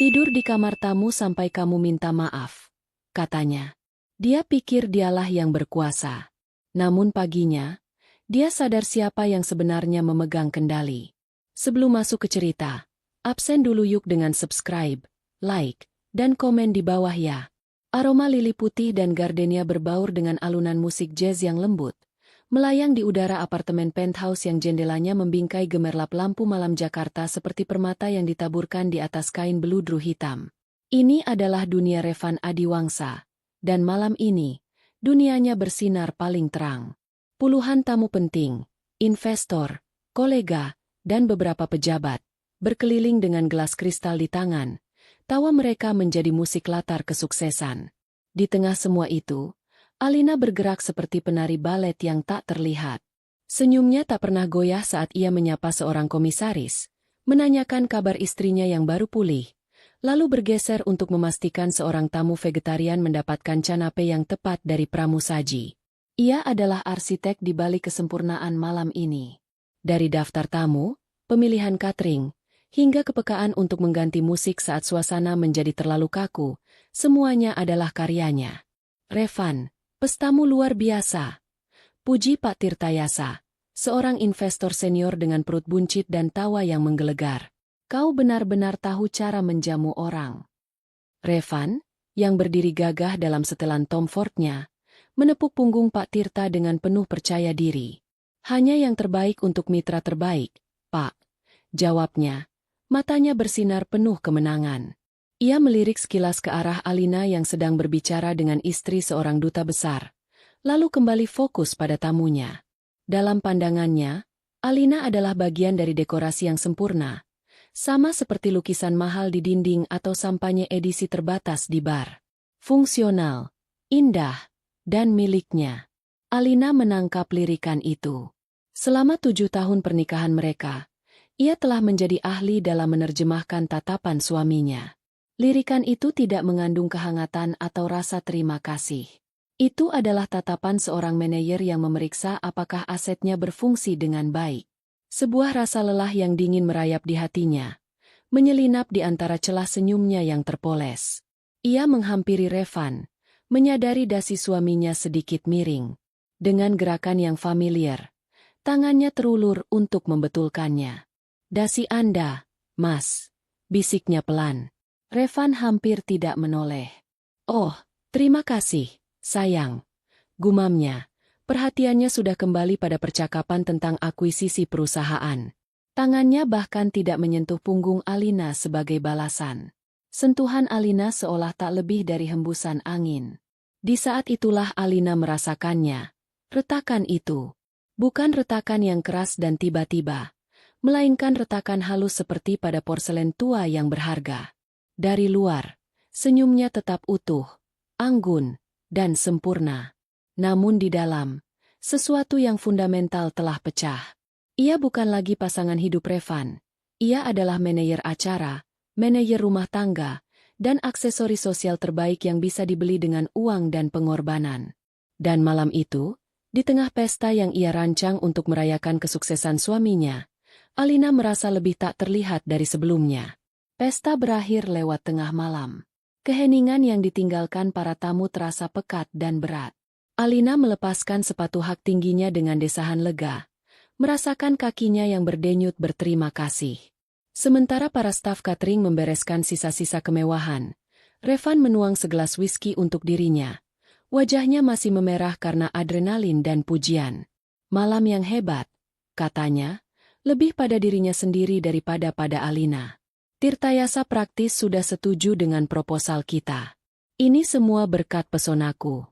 Tidur di kamar tamu sampai kamu minta maaf, katanya. Dia pikir dialah yang berkuasa. Namun paginya, dia sadar siapa yang sebenarnya memegang kendali. Sebelum masuk ke cerita, absen dulu yuk dengan subscribe, like, dan komen di bawah ya. Aroma lili putih dan gardenia berbaur dengan alunan musik jazz yang lembut, melayang di udara apartemen penthouse yang jendelanya membingkai gemerlap lampu malam Jakarta seperti permata yang ditaburkan di atas kain beludru hitam. Ini adalah dunia Revan Adiwangsa, dan malam ini, dunianya bersinar paling terang. Puluhan tamu penting, investor, kolega, dan beberapa pejabat, berkeliling dengan gelas kristal di tangan. Tawa mereka menjadi musik latar kesuksesan. Di tengah semua itu, Alina bergerak seperti penari balet yang tak terlihat. Senyumnya tak pernah goyah saat ia menyapa seorang komisaris, menanyakan kabar istrinya yang baru pulih, lalu bergeser untuk memastikan seorang tamu vegetarian mendapatkan canape yang tepat dari pramusaji. Ia adalah arsitek di balik kesempurnaan malam ini. Dari daftar tamu, pemilihan catering, hingga kepekaan untuk mengganti musik saat suasana menjadi terlalu kaku, semuanya adalah karyanya. Revan, pestamu luar biasa. Puji Pak Tirtayasa, seorang investor senior dengan perut buncit dan tawa yang menggelegar. Kau benar-benar tahu cara menjamu orang. Revan, yang berdiri gagah dalam setelan Tom Ford-nya, menepuk punggung Pak Tirta dengan penuh percaya diri. Hanya yang terbaik untuk mitra terbaik, Pak. Jawabnya, matanya bersinar penuh kemenangan. Ia melirik sekilas ke arah Alina yang sedang berbicara dengan istri seorang duta besar, lalu kembali fokus pada tamunya. Dalam pandangannya, Alina adalah bagian dari dekorasi yang sempurna, sama seperti lukisan mahal di dinding atau sampanye edisi terbatas di bar. Fungsional, indah, dan miliknya. Alina menangkap lirikan itu. Selama 7 tahun pernikahan mereka, ia telah menjadi ahli dalam menerjemahkan tatapan suaminya. Lirikan itu tidak mengandung kehangatan atau rasa terima kasih. Itu adalah tatapan seorang manajer yang memeriksa apakah asetnya berfungsi dengan baik. Sebuah rasa lelah yang dingin merayap di hatinya, menyelinap di antara celah senyumnya yang terpoles. Ia menghampiri Revan, menyadari dasi suaminya sedikit miring. Dengan gerakan yang familiar, tangannya terulur untuk membetulkannya. Dasi Anda, Mas, bisiknya pelan. Revan hampir tidak menoleh. Oh, terima kasih, sayang. Gumamnya, perhatiannya sudah kembali pada percakapan tentang akuisisi perusahaan. Tangannya bahkan tidak menyentuh punggung Alina sebagai balasan. Sentuhan Alina seolah tak lebih dari hembusan angin. Di saat itulah Alina merasakannya. Retakan itu. Bukan retakan yang keras dan tiba-tiba, melainkan retakan halus seperti pada porselen tua yang berharga. Dari luar, senyumnya tetap utuh, anggun, dan sempurna. Namun di dalam, sesuatu yang fundamental telah pecah. Ia bukan lagi pasangan hidup Revan. Ia adalah manajer acara, manajer rumah tangga, dan aksesoris sosial terbaik yang bisa dibeli dengan uang dan pengorbanan. Dan malam itu, di tengah pesta yang ia rancang untuk merayakan kesuksesan suaminya, Alina merasa lebih tak terlihat dari sebelumnya. Pesta berakhir lewat tengah malam. Keheningan yang ditinggalkan para tamu terasa pekat dan berat. Alina melepaskan sepatu hak tingginya dengan desahan lega, merasakan kakinya yang berdenyut berterima kasih. Sementara para staf catering membereskan sisa-sisa kemewahan, Revan menuang segelas whisky untuk dirinya. Wajahnya masih memerah karena adrenalin dan pujian. Malam yang hebat, katanya, lebih pada dirinya sendiri daripada pada Alina. Tirtayasa praktis sudah setuju dengan proposal kita. Ini semua berkat pesonaku.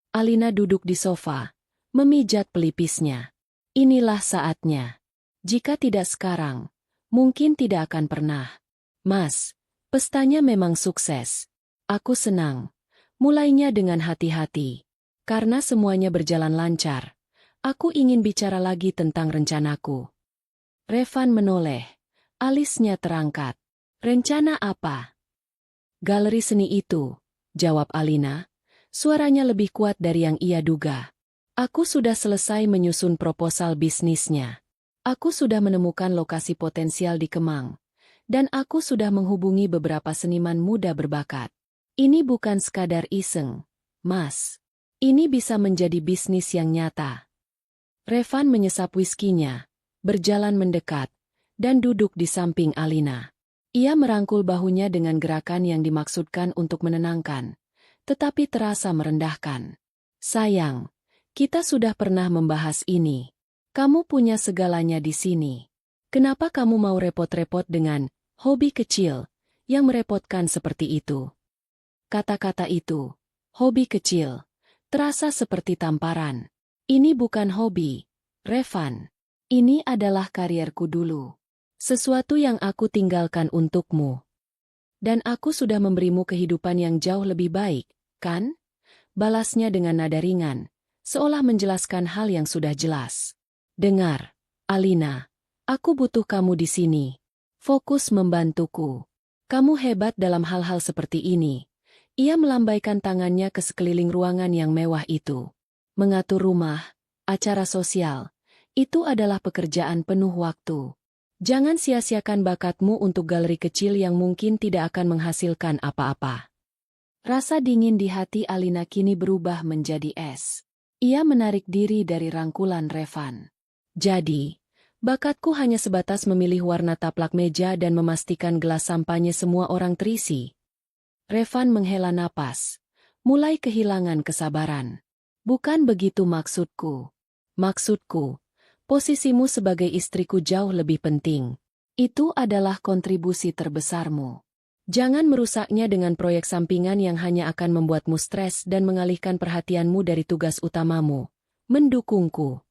Alina duduk di sofa, memijat pelipisnya. Inilah saatnya. Jika tidak sekarang, mungkin tidak akan pernah. Mas, pestanya memang sukses. Aku senang. Mulainya dengan hati-hati. Karena semuanya berjalan lancar, aku ingin bicara lagi tentang rencanaku. Revan menoleh. Alisnya terangkat. Rencana apa? Galeri seni itu, jawab Alina. Suaranya lebih kuat dari yang ia duga. Aku sudah selesai menyusun proposal bisnisnya. Aku sudah menemukan lokasi potensial di Kemang. Dan aku sudah menghubungi beberapa seniman muda berbakat. Ini bukan sekadar iseng, Mas. Ini bisa menjadi bisnis yang nyata. Revan menyesap whiskinya, berjalan mendekat, dan duduk di samping Alina. Ia merangkul bahunya dengan gerakan yang dimaksudkan untuk menenangkan, tetapi terasa merendahkan. Sayang, kita sudah pernah membahas ini. Kamu punya segalanya di sini. Kenapa kamu mau repot-repot dengan hobi kecil yang merepotkan seperti itu? Kata-kata itu, hobi kecil, terasa seperti tamparan. Ini bukan hobi, Revan. Ini adalah karierku dulu. Sesuatu yang aku tinggalkan untukmu. Dan aku sudah memberimu kehidupan yang jauh lebih baik, kan? Balasnya dengan nada ringan, seolah menjelaskan hal yang sudah jelas. Dengar, Alina, aku butuh kamu di sini. Fokus membantuku. Kamu hebat dalam hal-hal seperti ini. Ia melambaikan tangannya ke sekeliling ruangan yang mewah itu. Mengatur rumah, acara sosial, itu adalah pekerjaan penuh waktu. Jangan sia-siakan bakatmu untuk galeri kecil yang mungkin tidak akan menghasilkan apa-apa. Rasa dingin di hati Alina kini berubah menjadi es. Ia menarik diri dari rangkulan Revan. Jadi, bakatku hanya sebatas memilih warna taplak meja dan memastikan gelas sampahnya semua orang terisi. Revan menghela napas, mulai kehilangan kesabaran. Bukan begitu maksudku. Maksudku, posisimu sebagai istriku jauh lebih penting. Itu adalah kontribusi terbesarmu. Jangan merusaknya dengan proyek sampingan yang hanya akan membuatmu stres dan mengalihkan perhatianmu dari tugas utamamu. Mendukungku.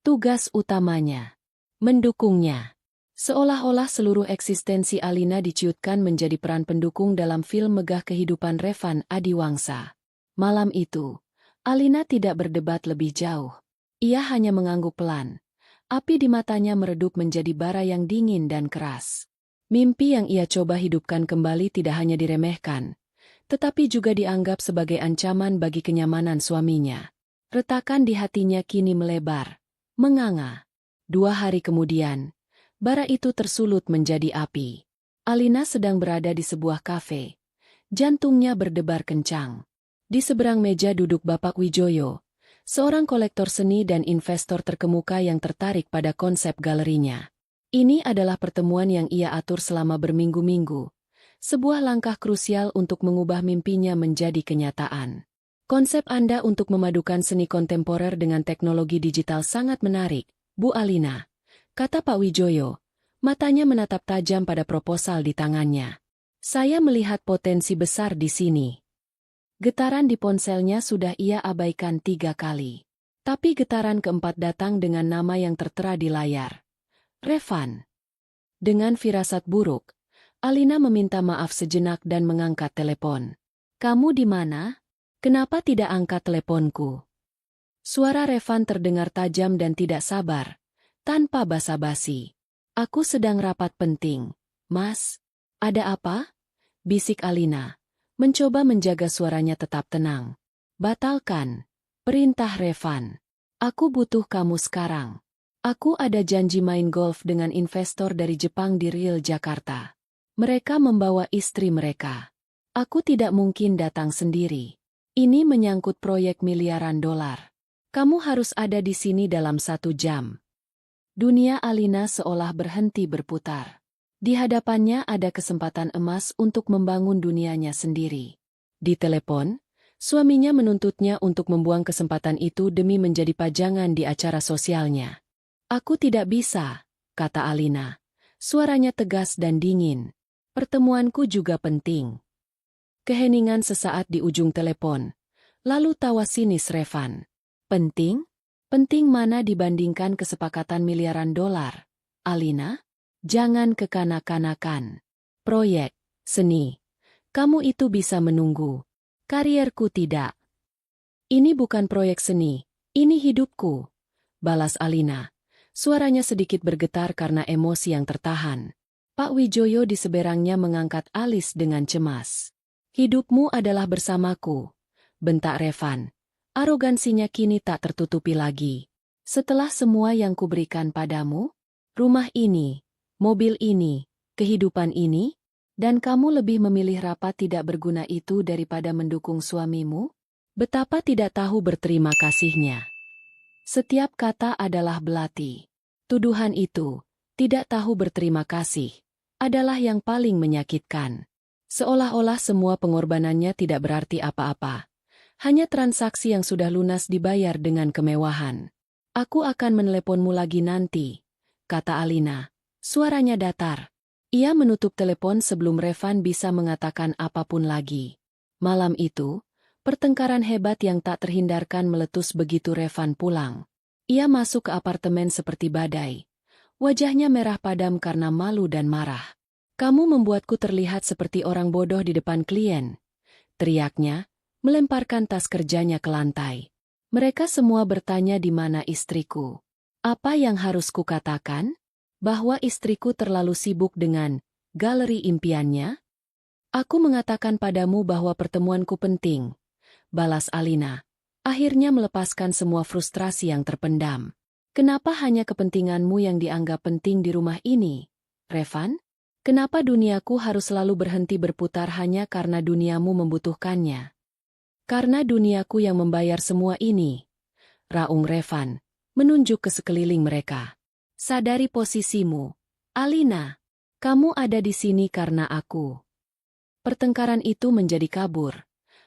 Tugas utamanya. Mendukungnya. Seolah-olah seluruh eksistensi Alina diciutkan menjadi peran pendukung dalam film megah kehidupan Revan Adiwangsa. Malam itu, Alina tidak berdebat lebih jauh. Ia hanya mengangguk pelan. Api di matanya meredup menjadi bara yang dingin dan keras. Mimpi yang ia coba hidupkan kembali tidak hanya diremehkan, tetapi juga dianggap sebagai ancaman bagi kenyamanan suaminya. Retakan di hatinya kini melebar, menganga. 2 hari kemudian, bara itu tersulut menjadi api. Alina sedang berada di sebuah kafe. Jantungnya berdebar kencang. Di seberang meja duduk Bapak Wijoyo, seorang kolektor seni dan investor terkemuka yang tertarik pada konsep galerinya. Ini adalah pertemuan yang ia atur selama berminggu-minggu. Sebuah langkah krusial untuk mengubah mimpinya menjadi kenyataan. Konsep Anda untuk memadukan seni kontemporer dengan teknologi digital sangat menarik, Bu Alina, kata Pak Wijoyo. Matanya menatap tajam pada proposal di tangannya. Saya melihat potensi besar di sini. Getaran di ponselnya sudah ia abaikan 3 kali. Tapi getaran keempat datang dengan nama yang tertera di layar. Revan. Dengan firasat buruk, Alina meminta maaf sejenak dan mengangkat telepon. Kamu di mana? Kenapa tidak angkat teleponku? Suara Revan terdengar tajam dan tidak sabar, tanpa basa-basi. Aku sedang rapat penting, Mas. Ada apa? Bisik Alina, mencoba menjaga suaranya tetap tenang. Batalkan. Perintah Revan. Aku butuh kamu sekarang. Aku ada janji main golf dengan investor dari Jepang di Real Jakarta. Mereka membawa istri mereka. Aku tidak mungkin datang sendiri. Ini menyangkut proyek miliaran dolar. Kamu harus ada di sini dalam 1 jam. Dunia Alina seolah berhenti berputar. Di hadapannya ada kesempatan emas untuk membangun dunianya sendiri. Di telepon, suaminya menuntutnya untuk membuang kesempatan itu demi menjadi pajangan di acara sosialnya. Aku tidak bisa, kata Alina. Suaranya tegas dan dingin. Pertemuanku juga penting. Keheningan sesaat di ujung telepon. Lalu tawa sinis Revan. Penting? Penting mana dibandingkan kesepakatan miliaran dolar? Alina? Jangan kekanak-kanakan. Proyek, seni. Kamu itu bisa menunggu. Karierku tidak. Ini bukan proyek seni, ini hidupku. Balas Alina. Suaranya sedikit bergetar karena emosi yang tertahan. Pak Wijoyo di seberangnya mengangkat alis dengan cemas. Hidupmu adalah bersamaku. Bentak Revan. Arogansinya kini tak tertutupi lagi. Setelah semua yang kuberikan padamu, rumah ini, mobil ini, kehidupan ini? Dan kamu lebih memilih rapat tidak berguna itu daripada mendukung suamimu? Betapa tidak tahu berterima kasihnya. Setiap kata adalah belati. Tuduhan itu, tidak tahu berterima kasih, adalah yang paling menyakitkan. Seolah-olah semua pengorbanannya tidak berarti apa-apa. Hanya transaksi yang sudah lunas dibayar dengan kemewahan. Aku akan meneleponmu lagi nanti, kata Alina. Suaranya datar. Ia menutup telepon sebelum Revan bisa mengatakan apapun lagi. Malam itu, pertengkaran hebat yang tak terhindarkan meletus begitu Revan pulang. Ia masuk ke apartemen seperti badai. Wajahnya merah padam karena malu dan marah. Kamu membuatku terlihat seperti orang bodoh di depan klien, teriaknya, melemparkan tas kerjanya ke lantai. Mereka semua bertanya di mana istriku. Apa yang harus kukatakan? Bahwa istriku terlalu sibuk dengan galeri impiannya? Aku mengatakan padamu bahwa pertemuanku penting, balas Alina. Akhirnya melepaskan semua frustrasi yang terpendam. Kenapa hanya kepentinganmu yang dianggap penting di rumah ini, Revan? Kenapa duniaku harus selalu berhenti berputar hanya karena duniamu membutuhkannya? Karena duniaku yang membayar semua ini, raung Revan, menunjuk ke sekeliling mereka. Sadari posisimu, Alina. Kamu ada di sini karena aku. Pertengkaran itu menjadi kabur,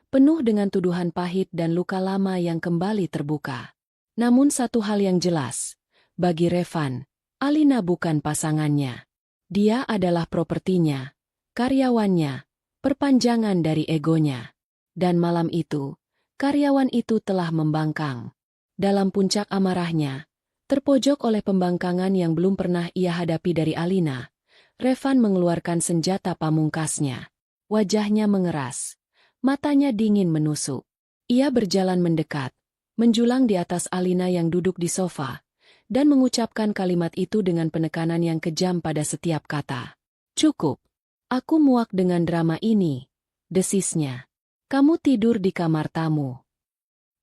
penuh dengan tuduhan pahit dan luka lama yang kembali terbuka. Namun satu hal yang jelas, bagi Revan, Alina bukan pasangannya. Dia adalah propertinya, karyawannya, perpanjangan dari egonya. Dan malam itu, karyawan itu telah membangkang. Dalam puncak amarahnya, terpojok oleh pembangkangan yang belum pernah ia hadapi dari Alina, Revan mengeluarkan senjata pamungkasnya. Wajahnya mengeras, matanya dingin menusuk. Ia berjalan mendekat, menjulang di atas Alina yang duduk di sofa, dan mengucapkan kalimat itu dengan penekanan yang kejam pada setiap kata. Cukup. Aku muak dengan drama ini, desisnya. Kamu tidur di kamar tamu.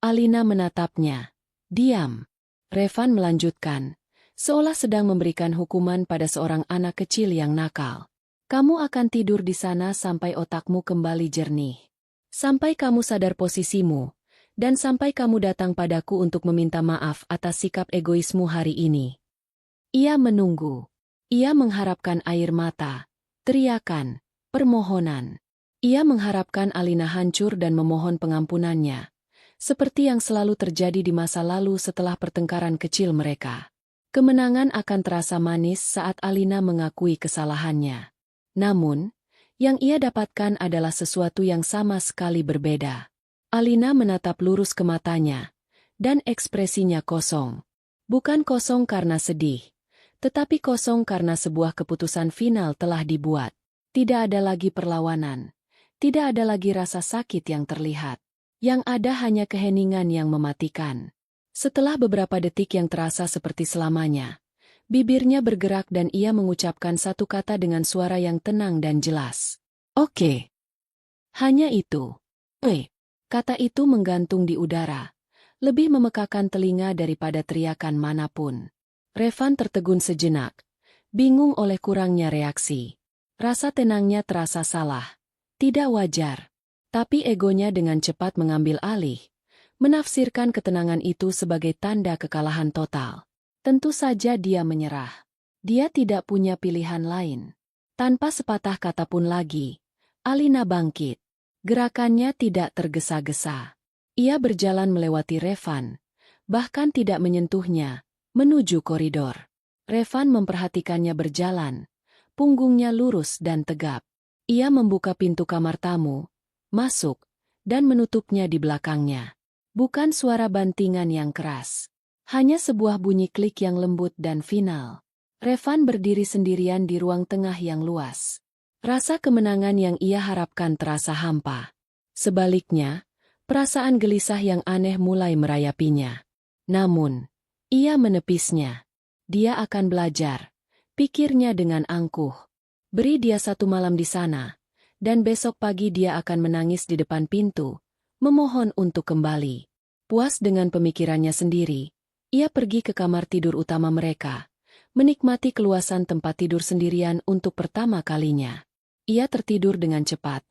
Alina menatapnya. Diam. Revan melanjutkan, seolah sedang memberikan hukuman pada seorang anak kecil yang nakal. Kamu akan tidur di sana sampai otakmu kembali jernih. Sampai kamu sadar posisimu, dan sampai kamu datang padaku untuk meminta maaf atas sikap egoismu hari ini. Ia menunggu. Ia mengharapkan air mata, teriakan, permohonan. Ia mengharapkan Alina hancur dan memohon pengampunannya, seperti yang selalu terjadi di masa lalu setelah pertengkaran kecil mereka. Kemenangan akan terasa manis saat Alina mengakui kesalahannya. Namun, yang ia dapatkan adalah sesuatu yang sama sekali berbeda. Alina menatap lurus ke matanya, dan ekspresinya kosong. Bukan kosong karena sedih, tetapi kosong karena sebuah keputusan final telah dibuat. Tidak ada lagi perlawanan, tidak ada lagi rasa sakit yang terlihat. Yang ada hanya keheningan yang mematikan. Setelah beberapa detik yang terasa seperti selamanya, bibirnya bergerak dan ia mengucapkan satu kata dengan suara yang tenang dan jelas. Oke. Hanya itu. Kata itu menggantung di udara, lebih memekakan telinga daripada teriakan manapun. Revan tertegun sejenak, bingung oleh kurangnya reaksi. Rasa tenangnya terasa salah, tidak wajar. Tapi egonya dengan cepat mengambil alih, menafsirkan ketenangan itu sebagai tanda kekalahan total. Tentu saja dia menyerah. Dia tidak punya pilihan lain. Tanpa sepatah kata pun lagi, Alina bangkit. Gerakannya tidak tergesa-gesa. Ia berjalan melewati Revan, bahkan tidak menyentuhnya, menuju koridor. Revan memperhatikannya berjalan, punggungnya lurus dan tegap. Ia membuka pintu kamar tamu, masuk, dan menutupnya di belakangnya. Bukan suara bantingan yang keras. Hanya sebuah bunyi klik yang lembut dan final. Revan berdiri sendirian di ruang tengah yang luas. Rasa kemenangan yang ia harapkan terasa hampa. Sebaliknya, perasaan gelisah yang aneh mulai merayapinya. Namun, ia menepisnya. Dia akan belajar, pikirnya dengan angkuh. Beri dia satu malam di sana, dan besok pagi dia akan menangis di depan pintu, memohon untuk kembali. Puas dengan pemikirannya sendiri, ia pergi ke kamar tidur utama mereka, menikmati keluasan tempat tidur sendirian untuk pertama kalinya. Ia tertidur dengan cepat,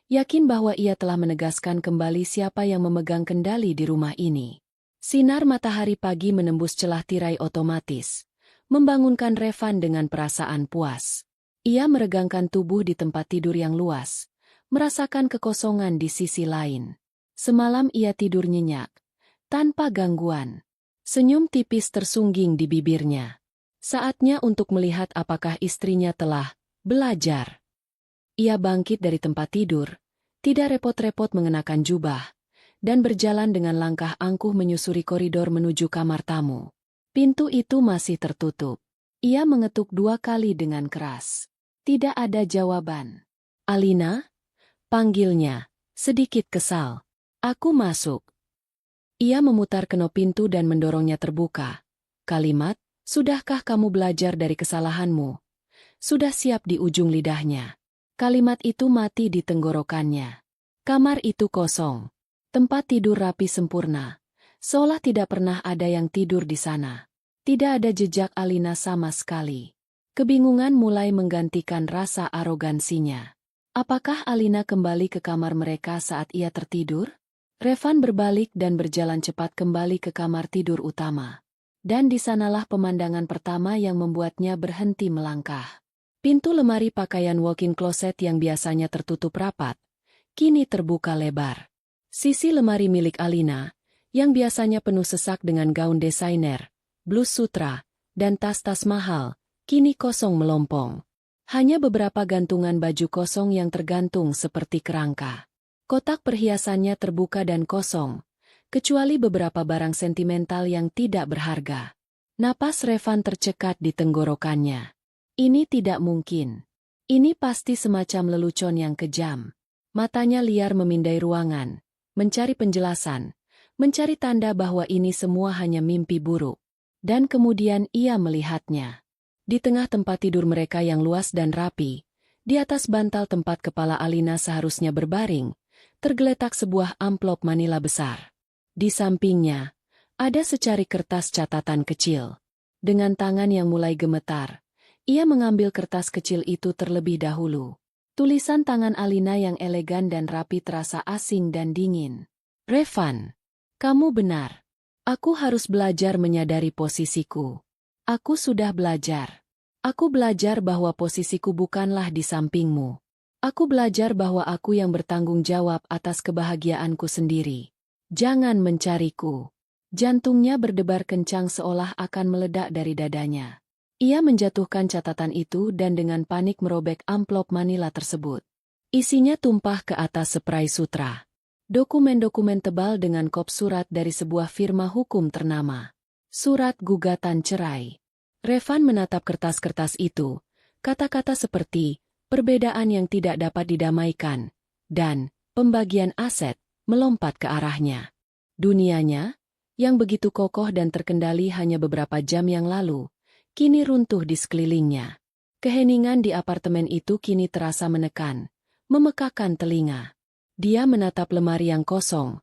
yakin bahwa ia telah menegaskan kembali siapa yang memegang kendali di rumah ini. Sinar matahari pagi menembus celah tirai otomatis, membangunkan Revan dengan perasaan puas. Ia meregangkan tubuh di tempat tidur yang luas, merasakan kekosongan di sisi lain. Semalam ia tidur nyenyak, tanpa gangguan. Senyum tipis tersungging di bibirnya. Saatnya untuk melihat apakah istrinya telah belajar. Ia bangkit dari tempat tidur, tidak repot-repot mengenakan jubah, dan berjalan dengan langkah angkuh menyusuri koridor menuju kamar tamu. Pintu itu masih tertutup. Ia mengetuk 2 kali dengan keras. Tidak ada jawaban. "Alina?" panggilnya, sedikit kesal. "Aku masuk." Ia memutar kenop pintu dan mendorongnya terbuka. Kalimat, "Sudahkah kamu belajar dari kesalahanmu?" sudah siap di ujung lidahnya. Kalimat itu mati di tenggorokannya. Kamar itu kosong. Tempat tidur rapi sempurna. Seolah tidak pernah ada yang tidur di sana. Tidak ada jejak Alina sama sekali. Kebingungan mulai menggantikan rasa arogansinya. Apakah Alina kembali ke kamar mereka saat ia tertidur? Revan berbalik dan berjalan cepat kembali ke kamar tidur utama. Dan di sanalah pemandangan pertama yang membuatnya berhenti melangkah. Pintu lemari pakaian walk-in closet yang biasanya tertutup rapat, kini terbuka lebar. Sisi lemari milik Alina, yang biasanya penuh sesak dengan gaun desainer, blus sutra, dan tas-tas mahal, kini kosong melompong. Hanya beberapa gantungan baju kosong yang tergantung seperti kerangka. Kotak perhiasannya terbuka dan kosong, kecuali beberapa barang sentimental yang tidak berharga. Napas Revan tercekat di tenggorokannya. Ini tidak mungkin. Ini pasti semacam lelucon yang kejam. Matanya liar memindai ruangan, mencari penjelasan, mencari tanda bahwa ini semua hanya mimpi buruk. Dan kemudian ia melihatnya. Di tengah tempat tidur mereka yang luas dan rapi, di atas bantal tempat kepala Alina seharusnya berbaring, tergeletak sebuah amplop manila besar. Di sampingnya, ada secari kertas catatan kecil. Dengan tangan yang mulai gemetar, ia mengambil kertas kecil itu terlebih dahulu. Tulisan tangan Alina yang elegan dan rapi terasa asing dan dingin. "Revan, kamu benar. Aku harus belajar menyadari posisiku. Aku sudah belajar. Aku belajar bahwa posisiku bukanlah di sampingmu. Aku belajar bahwa aku yang bertanggung jawab atas kebahagiaanku sendiri. Jangan mencariku." Jantungnya berdebar kencang seolah akan meledak dari dadanya. Ia menjatuhkan catatan itu dan dengan panik merobek amplop manila tersebut. Isinya tumpah ke atas spray sutra. Dokumen-dokumen tebal dengan kop surat dari sebuah firma hukum ternama. Surat gugatan cerai. Revan menatap kertas-kertas itu, kata-kata seperti perbedaan yang tidak dapat didamaikan, dan pembagian aset, melompat ke arahnya. Dunianya, yang begitu kokoh dan terkendali hanya beberapa jam yang lalu, kini runtuh di sekelilingnya. Keheningan di apartemen itu kini terasa menekan, memekakan telinga. Dia menatap lemari yang kosong,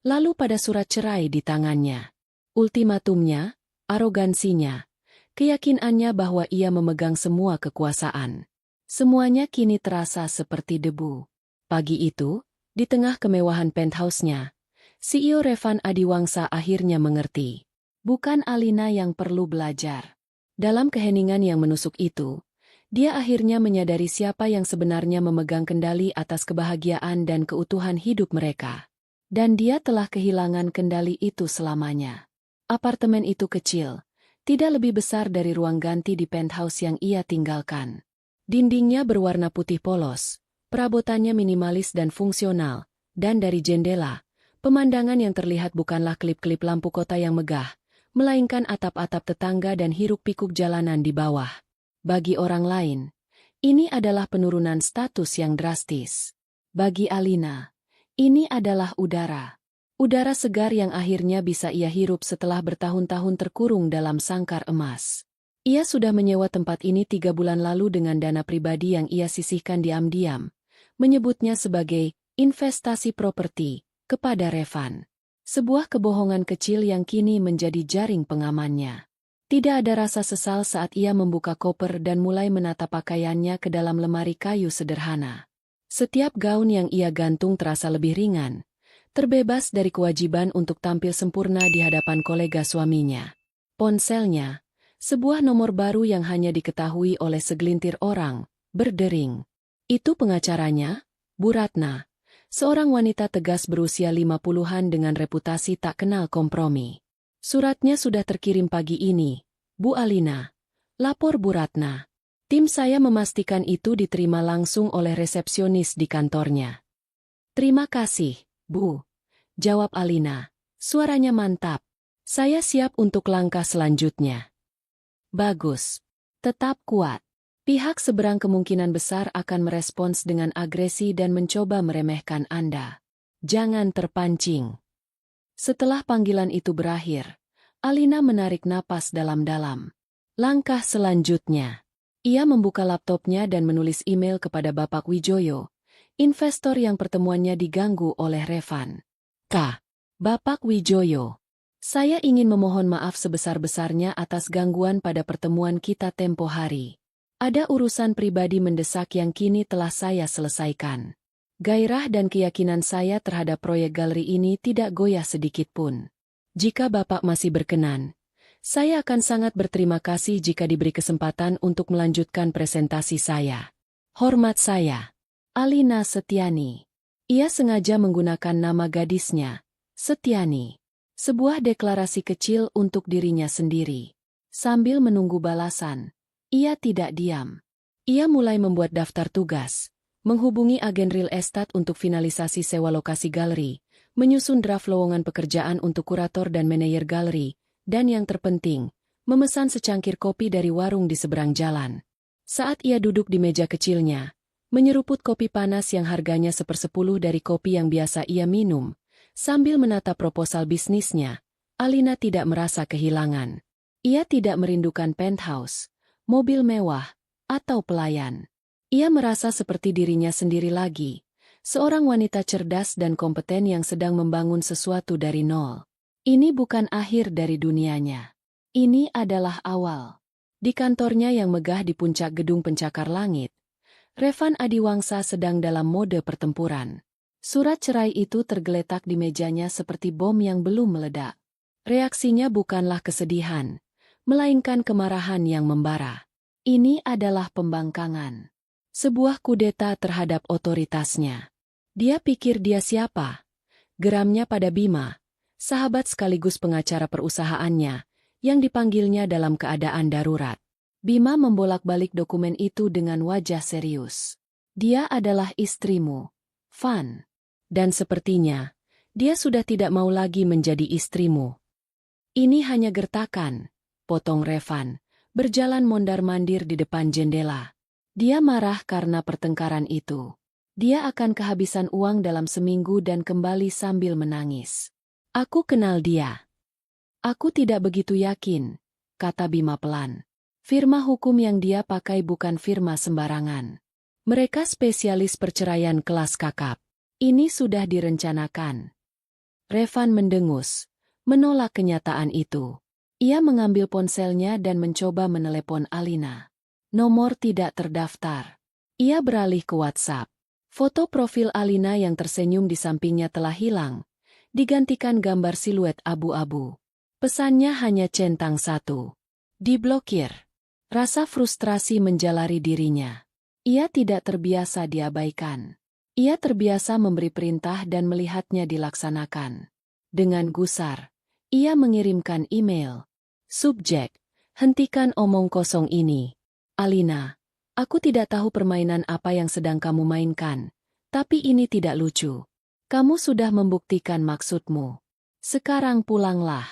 lalu pada surat cerai di tangannya. Ultimatumnya, arogansinya, keyakinannya bahwa ia memegang semua kekuasaan. Semuanya kini terasa seperti debu. Pagi itu, di tengah kemewahan penthouse-nya, CEO Revan Adiwangsa akhirnya mengerti. Bukan Alina yang perlu belajar. Dalam keheningan yang menusuk itu, dia akhirnya menyadari siapa yang sebenarnya memegang kendali atas kebahagiaan dan keutuhan hidup mereka. Dan dia telah kehilangan kendali itu selamanya. Apartemen itu kecil, tidak lebih besar dari ruang ganti di penthouse yang ia tinggalkan. Dindingnya berwarna putih polos, perabotannya minimalis dan fungsional, dan dari jendela, pemandangan yang terlihat bukanlah klip-klip lampu kota yang megah, melainkan atap-atap tetangga dan hiruk-pikuk jalanan di bawah. Bagi orang lain, ini adalah penurunan status yang drastis. Bagi Alina, ini adalah udara. Udara segar yang akhirnya bisa ia hirup setelah bertahun-tahun terkurung dalam sangkar emas. Ia sudah menyewa tempat ini 3 bulan lalu dengan dana pribadi yang ia sisihkan diam-diam, menyebutnya sebagai investasi properti kepada Revan. Sebuah kebohongan kecil yang kini menjadi jaring pengamannya. Tidak ada rasa sesal saat ia membuka koper dan mulai menata pakaiannya ke dalam lemari kayu sederhana. Setiap gaun yang ia gantung terasa lebih ringan, terbebas dari kewajiban untuk tampil sempurna di hadapan kolega suaminya. Ponselnya, sebuah nomor baru yang hanya diketahui oleh segelintir orang, berdering. Itu pengacaranya, Bu Ratna, seorang wanita tegas berusia 50-an dengan reputasi tak kenal kompromi. Suratnya sudah terkirim pagi ini, Bu Alina. Lapor Bu Ratna. Tim saya memastikan itu diterima langsung oleh resepsionis di kantornya. Terima kasih, Bu. Jawab Alina. Suaranya mantap. Saya siap untuk langkah selanjutnya. Bagus. Tetap kuat. Pihak seberang kemungkinan besar akan merespons dengan agresi dan mencoba meremehkan Anda. Jangan terpancing. Setelah panggilan itu berakhir, Alina menarik napas dalam-dalam. Langkah selanjutnya. Ia membuka laptopnya dan menulis email kepada Bapak Wijoyo, investor yang pertemuannya diganggu oleh Revan. Bapak Wijoyo, saya ingin memohon maaf sebesar-besarnya atas gangguan pada pertemuan kita tempo hari. Ada urusan pribadi mendesak yang kini telah saya selesaikan. Gairah dan keyakinan saya terhadap proyek galeri ini tidak goyah sedikitpun. Jika Bapak masih berkenan, saya akan sangat berterima kasih jika diberi kesempatan untuk melanjutkan presentasi saya. Hormat saya, Alina Setiani. Ia sengaja menggunakan nama gadisnya, Setiani. Sebuah deklarasi kecil untuk dirinya sendiri. Sambil menunggu balasan, ia tidak diam. Ia mulai membuat daftar tugas, menghubungi agen real estate untuk finalisasi sewa lokasi galeri, menyusun draft lowongan pekerjaan untuk kurator dan manajer galeri, dan yang terpenting, memesan secangkir kopi dari warung di seberang jalan. Saat ia duduk di meja kecilnya, menyeruput kopi panas yang harganya 1/10 dari kopi yang biasa ia minum, sambil menata proposal bisnisnya, Alina tidak merasa kehilangan. Ia tidak merindukan penthouse, mobil mewah, atau pelayan. Ia merasa seperti dirinya sendiri lagi, seorang wanita cerdas dan kompeten yang sedang membangun sesuatu dari nol. Ini bukan akhir dari dunianya. Ini adalah awal. Di kantornya yang megah di puncak gedung pencakar langit, Revan Adiwangsa sedang dalam mode pertempuran. Surat cerai itu tergeletak di mejanya seperti bom yang belum meledak. Reaksinya bukanlah kesedihan, melainkan kemarahan yang membara. Ini adalah pembangkangan. Sebuah kudeta terhadap otoritasnya. Dia pikir dia siapa? Geramnya pada Bima, sahabat sekaligus pengacara perusahaannya, yang dipanggilnya dalam keadaan darurat. Bima membolak-balik dokumen itu dengan wajah serius. Dia adalah istrimu, Van. Dan sepertinya, dia sudah tidak mau lagi menjadi istrimu. Ini hanya gertakan, potong Revan, berjalan mondar-mandir di depan jendela. Dia marah karena pertengkaran itu. Dia akan kehabisan uang dalam seminggu dan kembali sambil menangis. Aku kenal dia. Aku tidak begitu yakin, kata Bima pelan. Firma hukum yang dia pakai bukan firma sembarangan. Mereka spesialis perceraian kelas kakap. Ini sudah direncanakan. Revan mendengus, menolak kenyataan itu. Ia mengambil ponselnya dan mencoba menelepon Alina. Nomor tidak terdaftar. Ia beralih ke WhatsApp. Foto profil Alina yang tersenyum di sampingnya telah hilang, digantikan gambar siluet abu-abu. Pesannya hanya centang satu. Diblokir. Rasa frustrasi menjalari dirinya. Ia tidak terbiasa diabaikan. Ia terbiasa memberi perintah dan melihatnya dilaksanakan. Dengan gusar, ia mengirimkan email. Subjek, hentikan omong kosong ini. Alina, aku tidak tahu permainan apa yang sedang kamu mainkan, tapi ini tidak lucu. Kamu sudah membuktikan maksudmu. Sekarang pulanglah.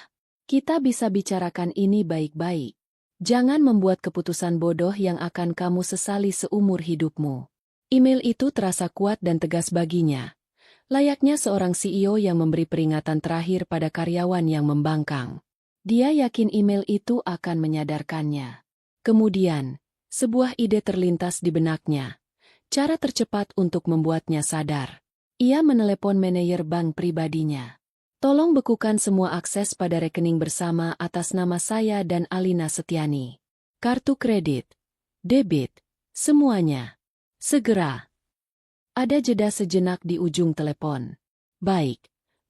Kita bisa bicarakan ini baik-baik. Jangan membuat keputusan bodoh yang akan kamu sesali seumur hidupmu. Email itu terasa kuat dan tegas baginya. Layaknya seorang CEO yang memberi peringatan terakhir pada karyawan yang membangkang. Dia yakin email itu akan menyadarkannya. Kemudian, sebuah ide terlintas di benaknya. Cara tercepat untuk membuatnya sadar. Ia menelepon manajer bank pribadinya. Tolong bekukan semua akses pada rekening bersama atas nama saya dan Alina Setiani. Kartu kredit, debit, semuanya. Segera. Ada jeda sejenak di ujung telepon. Baik,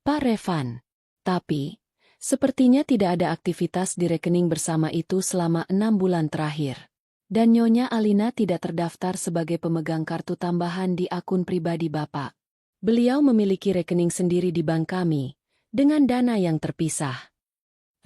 Pak Revan. Tapi, sepertinya tidak ada aktivitas di rekening bersama itu selama 6 bulan terakhir. Dan Nyonya Alina tidak terdaftar sebagai pemegang kartu tambahan di akun pribadi Bapak. Beliau memiliki rekening sendiri di bank kami, dengan dana yang terpisah.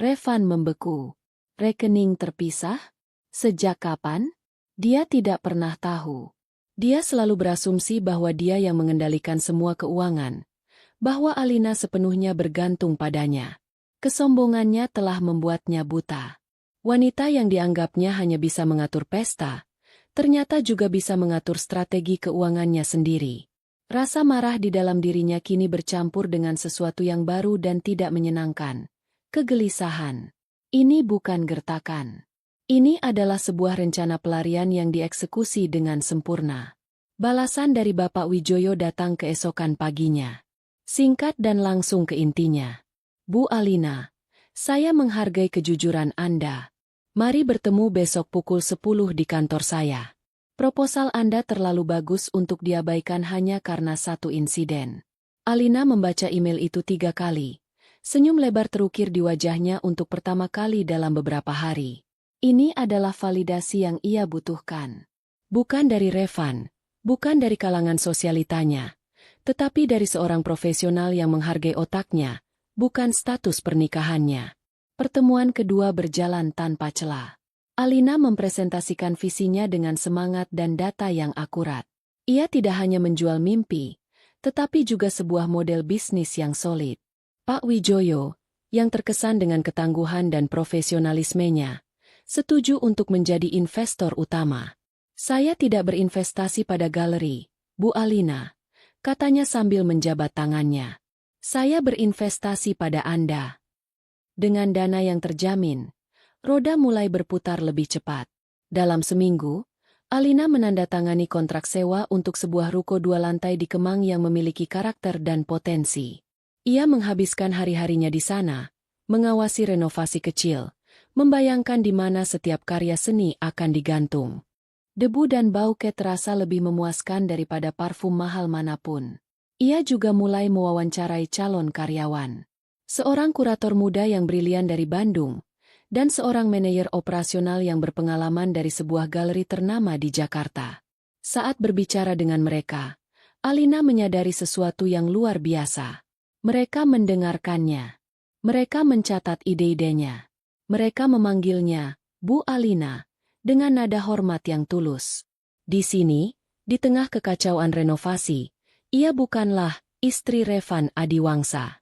Revan membeku. Rekening terpisah? Sejak kapan? Dia tidak pernah tahu. Dia selalu berasumsi bahwa dia yang mengendalikan semua keuangan, bahwa Alina sepenuhnya bergantung padanya. Kesombongannya telah membuatnya buta. Wanita yang dianggapnya hanya bisa mengatur pesta, ternyata juga bisa mengatur strategi keuangannya sendiri. Rasa marah di dalam dirinya kini bercampur dengan sesuatu yang baru dan tidak menyenangkan. Kegelisahan. Ini bukan gertakan. Ini adalah sebuah rencana pelarian yang dieksekusi dengan sempurna. Balasan dari Bapak Wijoyo datang keesokan paginya. Singkat dan langsung ke intinya. Bu Alina, saya menghargai kejujuran Anda. Mari bertemu besok pukul 10 di kantor saya. Proposal Anda terlalu bagus untuk diabaikan hanya karena satu insiden. Alina membaca email itu 3 kali. Senyum lebar terukir di wajahnya untuk pertama kali dalam beberapa hari. Ini adalah validasi yang ia butuhkan. Bukan dari Revan, bukan dari kalangan sosialitanya, tetapi dari seorang profesional yang menghargai otaknya, bukan status pernikahannya. Pertemuan kedua berjalan tanpa celah. Alina mempresentasikan visinya dengan semangat dan data yang akurat. Ia tidak hanya menjual mimpi, tetapi juga sebuah model bisnis yang solid. Pak Wijoyo, yang terkesan dengan ketangguhan dan profesionalismenya, setuju untuk menjadi investor utama. Saya tidak berinvestasi pada galeri, Bu Alina, katanya sambil menjabat tangannya. Saya berinvestasi pada Anda. Dengan dana yang terjamin, roda mulai berputar lebih cepat. Dalam seminggu, Alina menandatangani kontrak sewa untuk sebuah ruko 2 lantai di Kemang yang memiliki karakter dan potensi. Ia menghabiskan hari-harinya di sana, mengawasi renovasi kecil, membayangkan di mana setiap karya seni akan digantung. Debu dan bau terasa lebih memuaskan daripada parfum mahal manapun. Ia juga mulai mewawancarai calon karyawan. Seorang kurator muda yang brilian dari Bandung, dan seorang manajer operasional yang berpengalaman dari sebuah galeri ternama di Jakarta. Saat berbicara dengan mereka, Alina menyadari sesuatu yang luar biasa. Mereka mendengarkannya. Mereka mencatat ide-idenya. Mereka memanggilnya, Bu Alina, dengan nada hormat yang tulus. Di sini, di tengah kekacauan renovasi, ia bukanlah istri Revan Adiwangsa.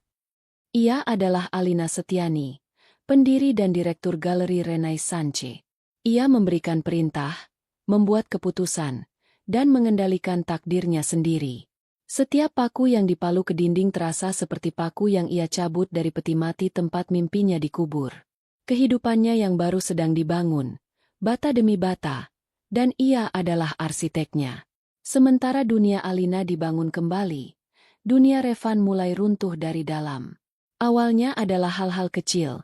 Ia adalah Alina Setiani, pendiri dan direktur Galeri Renaissance. Ia memberikan perintah, membuat keputusan, dan mengendalikan takdirnya sendiri. Setiap paku yang dipalu ke dinding terasa seperti paku yang ia cabut dari peti mati tempat mimpinya dikubur. Kehidupannya yang baru sedang dibangun, bata demi bata, dan ia adalah arsiteknya. Sementara dunia Alina dibangun kembali, dunia Revan mulai runtuh dari dalam. Awalnya adalah hal-hal kecil,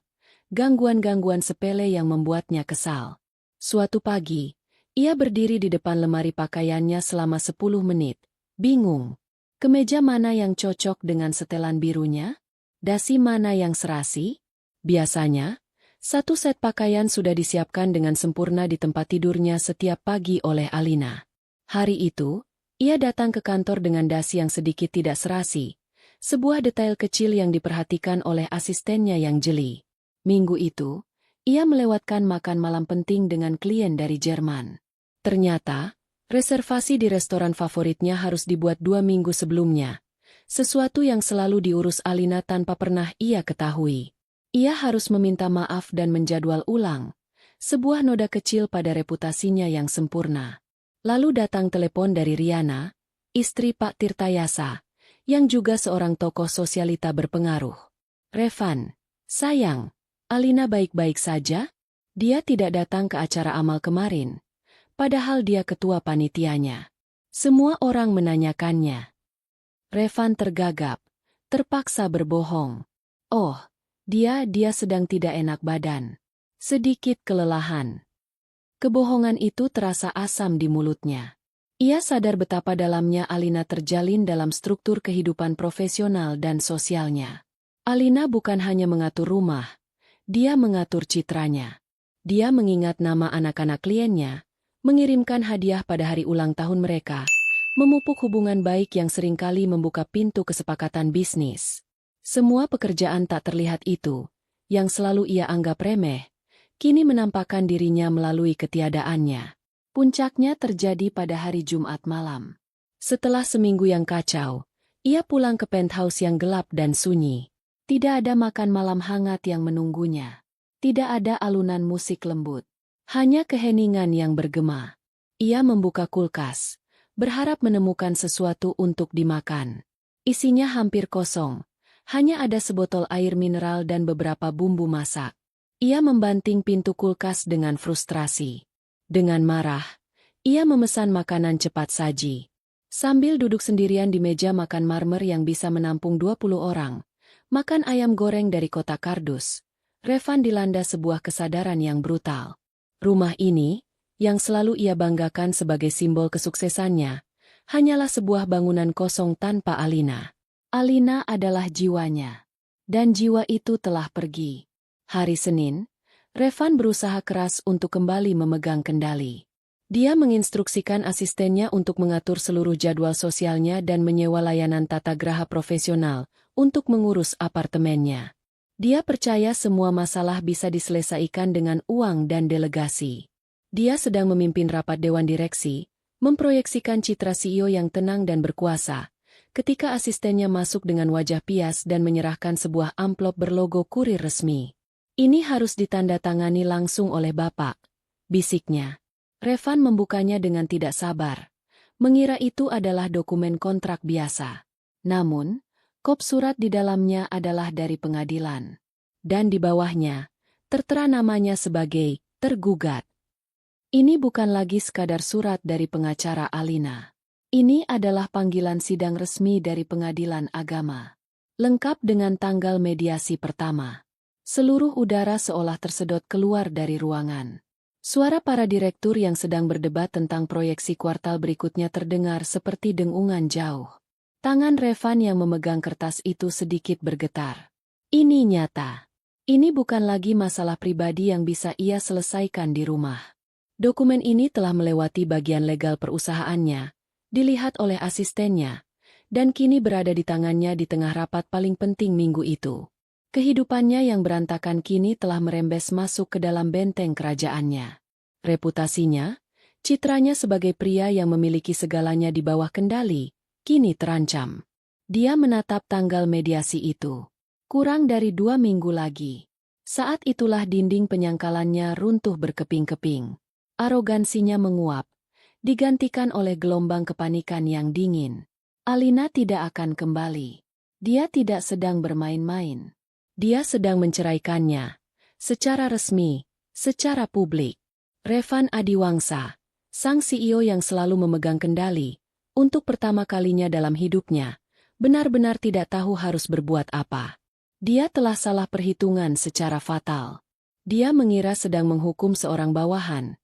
gangguan-gangguan sepele yang membuatnya kesal. Suatu pagi, ia berdiri di depan lemari pakaiannya selama 10 menit, bingung. Kemeja mana yang cocok dengan setelan birunya? Dasi mana yang serasi? Biasanya, satu set pakaian sudah disiapkan dengan sempurna di tempat tidurnya setiap pagi oleh Alina. Hari itu, ia datang ke kantor dengan dasi yang sedikit tidak serasi, sebuah detail kecil yang diperhatikan oleh asistennya yang jeli. Minggu itu, ia melewatkan makan malam penting dengan klien dari Jerman. Ternyata, reservasi di restoran favoritnya harus dibuat 2 minggu sebelumnya, sesuatu yang selalu diurus Alina tanpa pernah ia ketahui. Ia harus meminta maaf dan menjadwal ulang, sebuah noda kecil pada reputasinya yang sempurna. Lalu datang telepon dari Riana, istri Pak Tirtayasa, yang juga seorang tokoh sosialita berpengaruh. Revan, sayang, Alina baik-baik saja? Dia tidak datang ke acara amal kemarin, padahal dia ketua panitianya. Semua orang menanyakannya. Revan tergagap, terpaksa berbohong. Oh, dia sedang tidak enak badan. Sedikit kelelahan. Kebohongan itu terasa asam di mulutnya. Ia sadar betapa dalamnya Alina terjalin dalam struktur kehidupan profesional dan sosialnya. Alina bukan hanya mengatur rumah, dia mengatur citranya. Dia mengingat nama anak-anak kliennya, mengirimkan hadiah pada hari ulang tahun mereka, memupuk hubungan baik yang seringkali membuka pintu kesepakatan bisnis. Semua pekerjaan tak terlihat itu, yang selalu ia anggap remeh, kini menampakkan dirinya melalui ketiadaannya. Puncaknya terjadi pada hari Jumat malam. Setelah seminggu yang kacau, ia pulang ke penthouse yang gelap dan sunyi. Tidak ada makan malam hangat yang menunggunya. Tidak ada alunan musik lembut. Hanya keheningan yang bergema. Ia membuka kulkas, berharap menemukan sesuatu untuk dimakan. Isinya hampir kosong. Hanya ada sebotol air mineral dan beberapa bumbu masak. Ia membanting pintu kulkas dengan frustrasi. Dengan marah, ia memesan makanan cepat saji. Sambil duduk sendirian di meja makan marmer yang bisa menampung 20 orang, makan ayam goreng dari kotak kardus, Revan dilanda sebuah kesadaran yang brutal. Rumah ini, yang selalu ia banggakan sebagai simbol kesuksesannya, hanyalah sebuah bangunan kosong tanpa Alina. Alina adalah jiwanya. Dan jiwa itu telah pergi. Hari Senin, Revan berusaha keras untuk kembali memegang kendali. Dia menginstruksikan asistennya untuk mengatur seluruh jadwal sosialnya dan menyewa layanan tata graha profesional untuk mengurus apartemennya. Dia percaya semua masalah bisa diselesaikan dengan uang dan delegasi. Dia sedang memimpin rapat dewan direksi, memproyeksikan citra CEO yang tenang dan berkuasa, ketika asistennya masuk dengan wajah pias dan menyerahkan sebuah amplop berlogo kurir resmi. Ini harus ditandatangani langsung oleh Bapak, bisiknya. Revan membukanya dengan tidak sabar. Mengira itu adalah dokumen kontrak biasa. Namun, kop surat di dalamnya adalah dari pengadilan. Dan di bawahnya, tertera namanya sebagai tergugat. Ini bukan lagi sekadar surat dari pengacara Alina. Ini adalah panggilan sidang resmi dari pengadilan agama. Lengkap dengan tanggal mediasi pertama. Seluruh udara seolah tersedot keluar dari ruangan. Suara para direktur yang sedang berdebat tentang proyeksi kuartal berikutnya terdengar seperti dengungan jauh. Tangan Revan yang memegang kertas itu sedikit bergetar. Ini nyata. Ini bukan lagi masalah pribadi yang bisa ia selesaikan di rumah. Dokumen ini telah melewati bagian legal perusahaannya, dilihat oleh asistennya, dan kini berada di tangannya di tengah rapat paling penting minggu itu. Kehidupannya yang berantakan kini telah merembes masuk ke dalam benteng kerajaannya. Reputasinya, citranya sebagai pria yang memiliki segalanya di bawah kendali, kini terancam. Dia menatap tanggal mediasi itu. Kurang dari 2 minggu lagi. Saat itulah dinding penyangkalannya runtuh berkeping-keping. Arogansinya menguap, digantikan oleh gelombang kepanikan yang dingin. Alina tidak akan kembali. Dia tidak sedang bermain-main. Dia sedang menceraikannya, secara resmi, secara publik. Revan Adiwangsa, sang CEO yang selalu memegang kendali, untuk pertama kalinya dalam hidupnya, benar-benar tidak tahu harus berbuat apa. Dia telah salah perhitungan secara fatal. Dia mengira sedang menghukum seorang bawahan,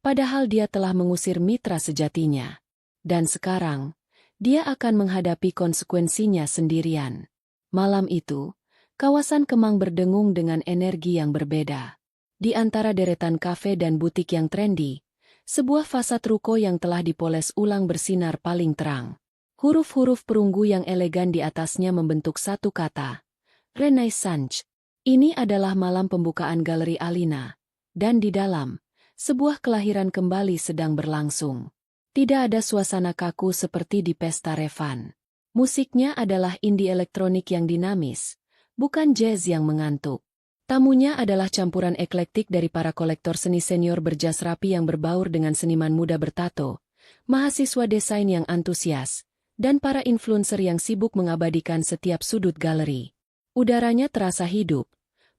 padahal dia telah mengusir mitra sejatinya. Dan sekarang, dia akan menghadapi konsekuensinya sendirian. Malam itu, kawasan Kemang berdengung dengan energi yang berbeda. Di antara deretan kafe dan butik yang trendy, sebuah fasad ruko yang telah dipoles ulang bersinar paling terang. Huruf-huruf perunggu yang elegan di atasnya membentuk satu kata, Renaissance. Ini adalah malam pembukaan galeri Alina, dan di dalam, sebuah kelahiran kembali sedang berlangsung. Tidak ada suasana kaku seperti di pesta Revan. Musiknya adalah indie elektronik yang dinamis, bukan jazz yang mengantuk. Tamunya adalah campuran eklektik dari para kolektor seni senior berjas rapi yang berbaur dengan seniman muda bertato, mahasiswa desain yang antusias, dan para influencer yang sibuk mengabadikan setiap sudut galeri. Udaranya terasa hidup,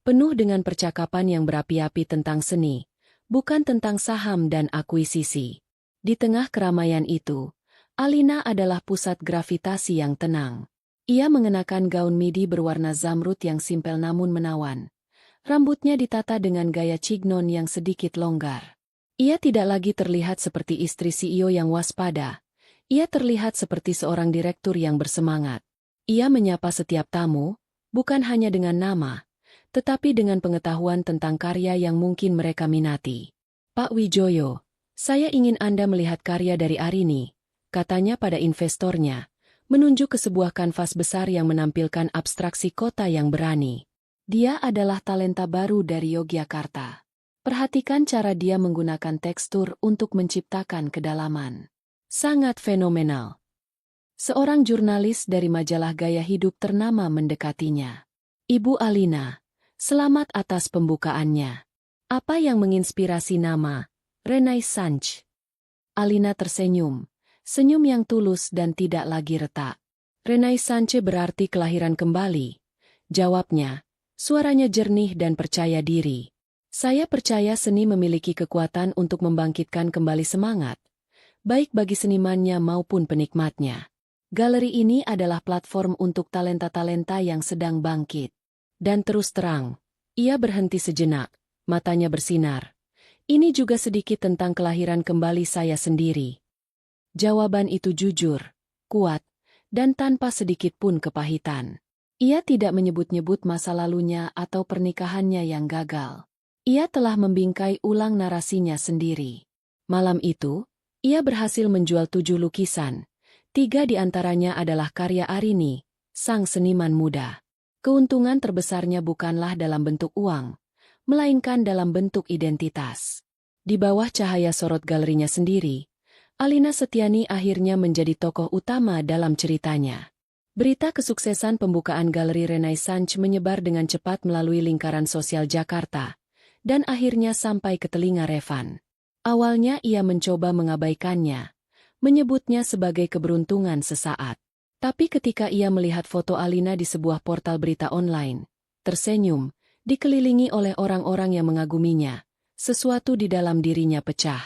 penuh dengan percakapan yang berapi-api tentang seni, bukan tentang saham dan akuisisi. Di tengah keramaian itu, Alina adalah pusat gravitasi yang tenang. Ia mengenakan gaun midi berwarna zamrud yang simpel namun menawan. Rambutnya ditata dengan gaya cignon yang sedikit longgar. Ia tidak lagi terlihat seperti istri CEO yang waspada. Ia terlihat seperti seorang direktur yang bersemangat. Ia menyapa setiap tamu, bukan hanya dengan nama, tetapi dengan pengetahuan tentang karya yang mungkin mereka minati. Pak Wijoyo, saya ingin Anda melihat karya dari Arini, katanya pada investornya, menunjuk ke sebuah kanvas besar yang menampilkan abstraksi kota yang berani. Dia adalah talenta baru dari Yogyakarta. Perhatikan cara dia menggunakan tekstur untuk menciptakan kedalaman. Sangat fenomenal. Seorang jurnalis dari majalah gaya hidup ternama mendekatinya. Ibu Alina, selamat atas pembukaannya. Apa yang menginspirasi nama Renaissance? Alina tersenyum, senyum yang tulus dan tidak lagi retak. Renaissance berarti kelahiran kembali. Jawabnya, suaranya jernih dan percaya diri. Saya percaya seni memiliki kekuatan untuk membangkitkan kembali semangat, baik bagi senimannya maupun penikmatnya. Galeri ini adalah platform untuk talenta-talenta yang sedang bangkit. Dan terus terang, ia berhenti sejenak, matanya bersinar. Ini juga sedikit tentang kelahiran kembali saya sendiri. Jawaban itu jujur, kuat, dan tanpa sedikit pun kepahitan. Ia tidak menyebut-nyebut masa lalunya atau pernikahannya yang gagal. Ia telah membingkai ulang narasinya sendiri. Malam itu, ia berhasil menjual 7 lukisan. 3 di antaranya adalah karya Arini, sang seniman muda. Keuntungan terbesarnya bukanlah dalam bentuk uang, melainkan dalam bentuk identitas. Di bawah cahaya sorot galerinya sendiri, Alina Setiani akhirnya menjadi tokoh utama dalam ceritanya. Berita kesuksesan pembukaan Galeri Renaissance menyebar dengan cepat melalui lingkaran sosial Jakarta, dan akhirnya sampai ke telinga Revan. Awalnya ia mencoba mengabaikannya, menyebutnya sebagai keberuntungan sesaat. Tapi ketika ia melihat foto Alina di sebuah portal berita online, tersenyum, dikelilingi oleh orang-orang yang mengaguminya, sesuatu di dalam dirinya pecah.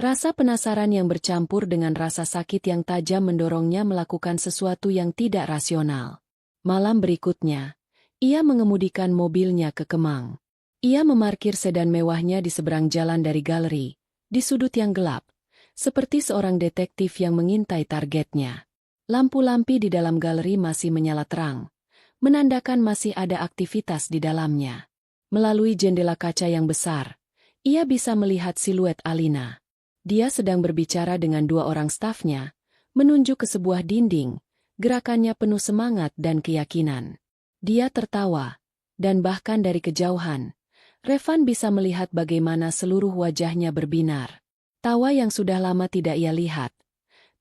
Rasa penasaran yang bercampur dengan rasa sakit yang tajam mendorongnya melakukan sesuatu yang tidak rasional. Malam berikutnya, ia mengemudikan mobilnya ke Kemang. Ia memarkir sedan mewahnya di seberang jalan dari galeri, di sudut yang gelap, seperti seorang detektif yang mengintai targetnya. Lampu-lampu di dalam galeri masih menyala terang, menandakan masih ada aktivitas di dalamnya. Melalui jendela kaca yang besar, ia bisa melihat siluet Alina. Dia sedang berbicara dengan 2 orang stafnya, menunjuk ke sebuah dinding, gerakannya penuh semangat dan keyakinan. Dia tertawa, dan bahkan dari kejauhan, Revan bisa melihat bagaimana seluruh wajahnya berbinar. Tawa yang sudah lama tidak ia lihat.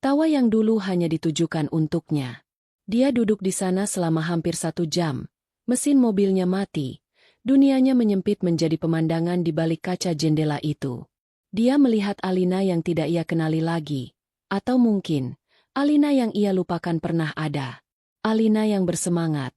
Tawa yang dulu hanya ditujukan untuknya. Dia duduk di sana selama hampir 1 jam. Mesin mobilnya mati. Dunianya menyempit menjadi pemandangan di balik kaca jendela itu. Dia melihat Alina yang tidak ia kenali lagi. Atau mungkin, Alina yang ia lupakan pernah ada. Alina yang bersemangat,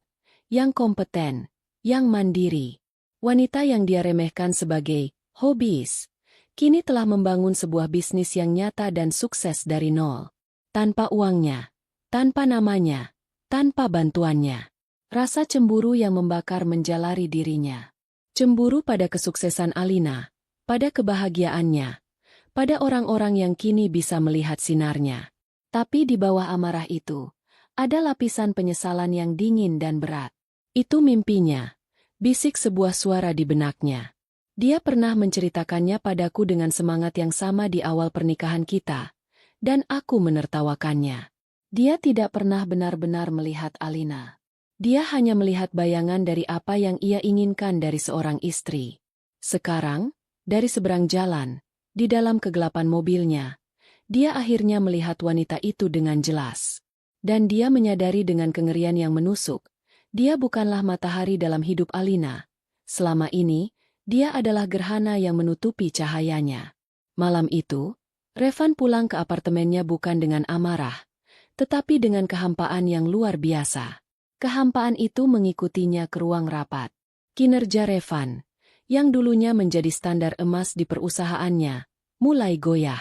yang kompeten, yang mandiri. Wanita yang dia remehkan sebagai hobis, kini telah membangun sebuah bisnis yang nyata dan sukses dari nol. Tanpa uangnya, tanpa namanya, tanpa bantuannya. Rasa cemburu yang membakar menjalari dirinya. Cemburu pada kesuksesan Alina, pada kebahagiaannya, pada orang-orang yang kini bisa melihat sinarnya. Tapi di bawah amarah itu, ada lapisan penyesalan yang dingin dan berat. Itu mimpinya, bisik sebuah suara di benaknya. Dia pernah menceritakannya padaku dengan semangat yang sama di awal pernikahan kita, dan aku menertawakannya. Dia tidak pernah benar-benar melihat Alina. Dia hanya melihat bayangan dari apa yang ia inginkan dari seorang istri. Sekarang, dari seberang jalan, di dalam kegelapan mobilnya, dia akhirnya melihat wanita itu dengan jelas. Dan dia menyadari dengan kengerian yang menusuk, dia bukanlah matahari dalam hidup Alina. Selama ini, dia adalah gerhana yang menutupi cahayanya. Malam itu, Revan pulang ke apartemennya bukan dengan amarah, tetapi dengan kehampaan yang luar biasa. Kehampaan itu mengikutinya ke ruang rapat. Kinerja Revan, yang dulunya menjadi standar emas di perusahaannya, mulai goyah.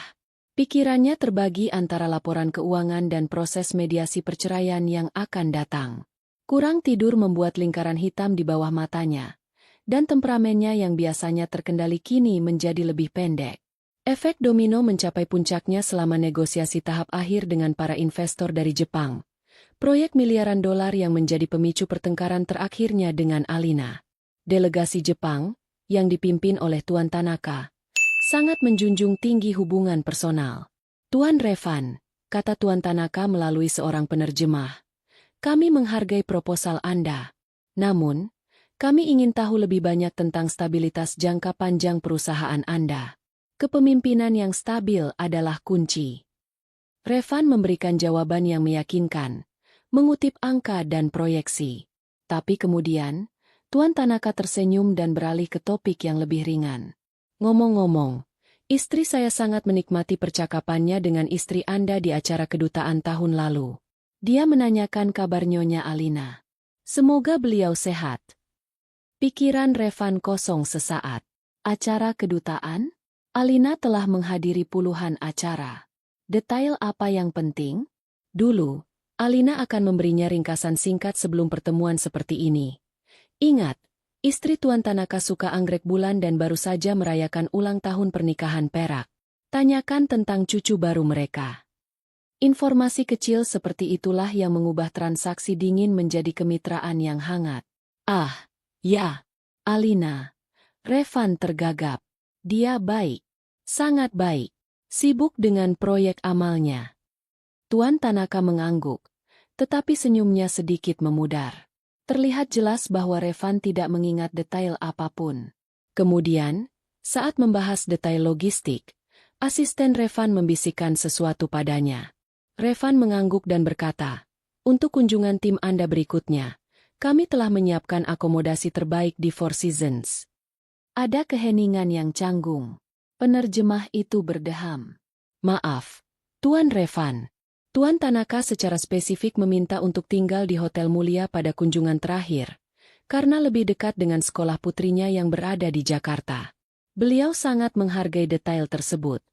Pikirannya terbagi antara laporan keuangan dan proses mediasi perceraian yang akan datang. Kurang tidur membuat lingkaran hitam di bawah matanya, dan temperamennya yang biasanya terkendali kini menjadi lebih pendek. Efek domino mencapai puncaknya selama negosiasi tahap akhir dengan para investor dari Jepang. Proyek miliaran dolar yang menjadi pemicu pertengkaran terakhirnya dengan Alina. Delegasi Jepang, yang dipimpin oleh Tuan Tanaka, sangat menjunjung tinggi hubungan personal. Tuan Revan, kata Tuan Tanaka melalui seorang penerjemah, kami menghargai proposal Anda. Namun, kami ingin tahu lebih banyak tentang stabilitas jangka panjang perusahaan Anda. Kepemimpinan yang stabil adalah kunci. Revan memberikan jawaban yang meyakinkan, mengutip angka dan proyeksi. Tapi kemudian, Tuan Tanaka tersenyum dan beralih ke topik yang lebih ringan. Ngomong-ngomong, istri saya sangat menikmati percakapannya dengan istri Anda di acara kedutaan tahun lalu. Dia menanyakan kabar Nyonya Alina. Semoga beliau sehat. Pikiran Revan kosong sesaat. Acara kedutaan? Alina telah menghadiri puluhan acara. Detail apa yang penting? Dulu, Alina akan memberinya ringkasan singkat sebelum pertemuan seperti ini. Ingat, istri Tuan Tanaka suka anggrek bulan dan baru saja merayakan ulang tahun pernikahan perak. Tanyakan tentang cucu baru mereka. Informasi kecil seperti itulah yang mengubah transaksi dingin menjadi kemitraan yang hangat. Ah, ya, Alina. Revan tergagap. Dia baik. Sangat baik. Sibuk dengan proyek amalnya. Tuan Tanaka mengangguk, tetapi senyumnya sedikit memudar. Terlihat jelas bahwa Revan tidak mengingat detail apapun. Kemudian, saat membahas detail logistik, asisten Revan membisikkan sesuatu padanya. Revan mengangguk dan berkata, untuk kunjungan tim Anda berikutnya, kami telah menyiapkan akomodasi terbaik di Four Seasons. Ada keheningan yang canggung. Penerjemah itu berdeham. Maaf, Tuan Revan. Tuan Tanaka secara spesifik meminta untuk tinggal di Hotel Mulia pada kunjungan terakhir, karena lebih dekat dengan sekolah putrinya yang berada di Jakarta. Beliau sangat menghargai detail tersebut.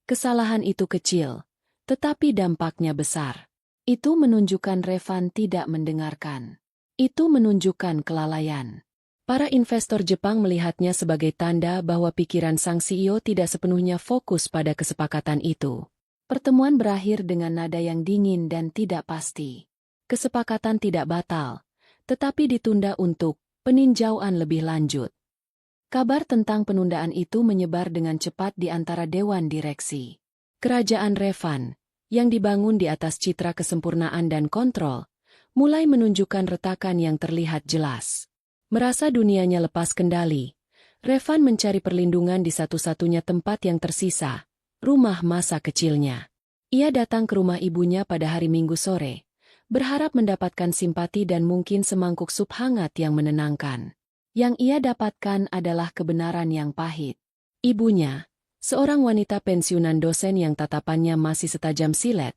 Kesalahan itu kecil, tetapi dampaknya besar. Itu menunjukkan Revan tidak mendengarkan. Itu menunjukkan kelalaian. Para investor Jepang melihatnya sebagai tanda bahwa pikiran sang CEO tidak sepenuhnya fokus pada kesepakatan itu. Pertemuan berakhir dengan nada yang dingin dan tidak pasti. Kesepakatan tidak batal, tetapi ditunda untuk peninjauan lebih lanjut. Kabar tentang penundaan itu menyebar dengan cepat di antara dewan direksi. Kerajaan Revan, yang dibangun di atas citra kesempurnaan dan kontrol, mulai menunjukkan retakan yang terlihat jelas. Merasa dunianya lepas kendali, Revan mencari perlindungan di satu-satunya tempat yang tersisa, rumah masa kecilnya. Ia datang ke rumah ibunya pada hari Minggu sore, berharap mendapatkan simpati dan mungkin semangkuk sup hangat yang menenangkan. Yang ia dapatkan adalah kebenaran yang pahit. Ibunya, seorang wanita pensiunan dosen yang tatapannya masih setajam silet,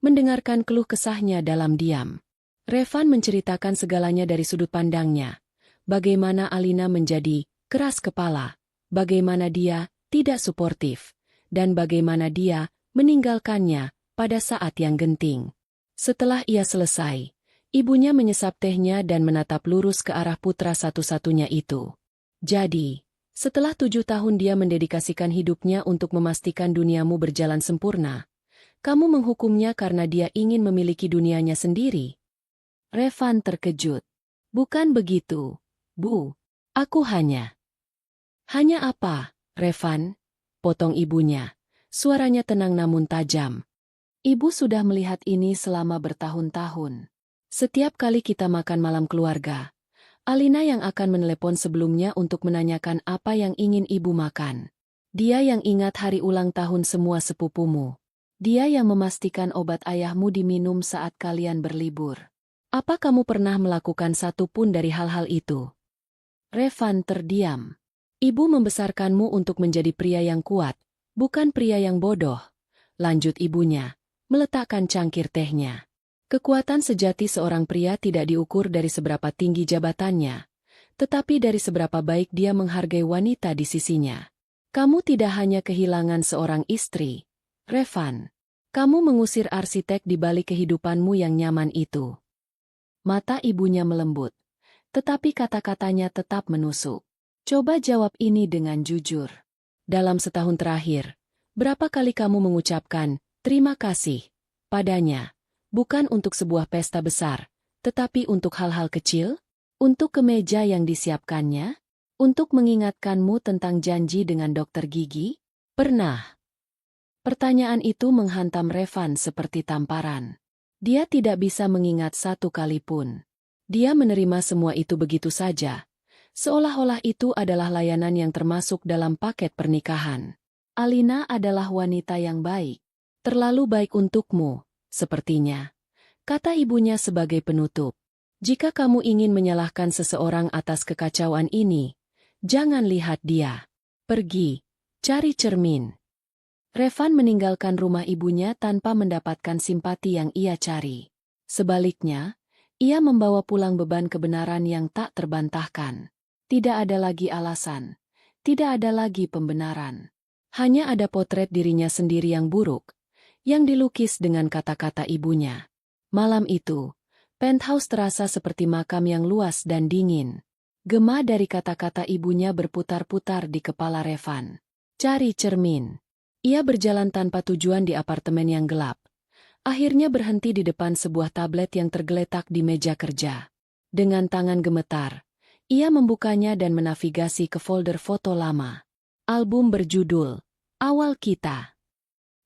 mendengarkan keluh kesahnya dalam diam. Revan menceritakan segalanya dari sudut pandangnya. Bagaimana Alina menjadi keras kepala, bagaimana dia tidak suportif, dan bagaimana dia meninggalkannya pada saat yang genting. Setelah ia selesai, ibunya menyesap tehnya dan menatap lurus ke arah putra satu-satunya itu. Jadi, setelah 7 tahun dia mendedikasikan hidupnya untuk memastikan duniamu berjalan sempurna, kamu menghukumnya karena dia ingin memiliki dunianya sendiri? Revan terkejut. Bukan begitu. Bu, aku hanya apa, Revan? Potong ibunya. Suaranya tenang namun tajam. Ibu sudah melihat ini selama bertahun-tahun. Setiap kali kita makan malam keluarga, Alina yang akan menelepon sebelumnya untuk menanyakan apa yang ingin ibu makan. Dia yang ingat hari ulang tahun semua sepupumu. Dia yang memastikan obat ayahmu diminum saat kalian berlibur. Apa kamu pernah melakukan satu pun dari hal-hal itu? Revan terdiam. Ibu membesarkanmu untuk menjadi pria yang kuat, bukan pria yang bodoh. Lanjut ibunya, meletakkan cangkir tehnya. Kekuatan sejati seorang pria tidak diukur dari seberapa tinggi jabatannya, tetapi dari seberapa baik dia menghargai wanita di sisinya. Kamu tidak hanya kehilangan seorang istri, Revan, kamu mengusir arsitek di balik kehidupanmu yang nyaman itu. Mata ibunya melembut, tetapi kata-katanya tetap menusuk. Coba jawab ini dengan jujur. Dalam setahun terakhir, berapa kali kamu mengucapkan terima kasih padanya? Bukan untuk sebuah pesta besar, tetapi untuk hal-hal kecil? Untuk kemeja yang disiapkannya? Untuk mengingatkanmu tentang janji dengan dokter gigi? Pernah. Pertanyaan itu menghantam Revan seperti tamparan. Dia tidak bisa mengingat satu kali pun. Dia menerima semua itu begitu saja, seolah-olah itu adalah layanan yang termasuk dalam paket pernikahan. Alina adalah wanita yang baik. Terlalu baik untukmu, sepertinya, kata ibunya sebagai penutup. Jika kamu ingin menyalahkan seseorang atas kekacauan ini, jangan lihat dia. Pergi, cari cermin. Revan meninggalkan rumah ibunya tanpa mendapatkan simpati yang ia cari. Sebaliknya, ia membawa pulang beban kebenaran yang tak terbantahkan. Tidak ada lagi alasan, tidak ada lagi pembenaran. Hanya ada potret dirinya sendiri yang buruk, yang dilukis dengan kata-kata ibunya. Malam itu, penthouse terasa seperti makam yang luas dan dingin. Gema dari kata-kata ibunya berputar-putar di kepala Revan. Cari cermin. Ia berjalan tanpa tujuan di apartemen yang gelap. Akhirnya berhenti di depan sebuah tablet yang tergeletak di meja kerja. Dengan tangan gemetar, ia membukanya dan menavigasi ke folder foto lama. Album berjudul Awal Kita.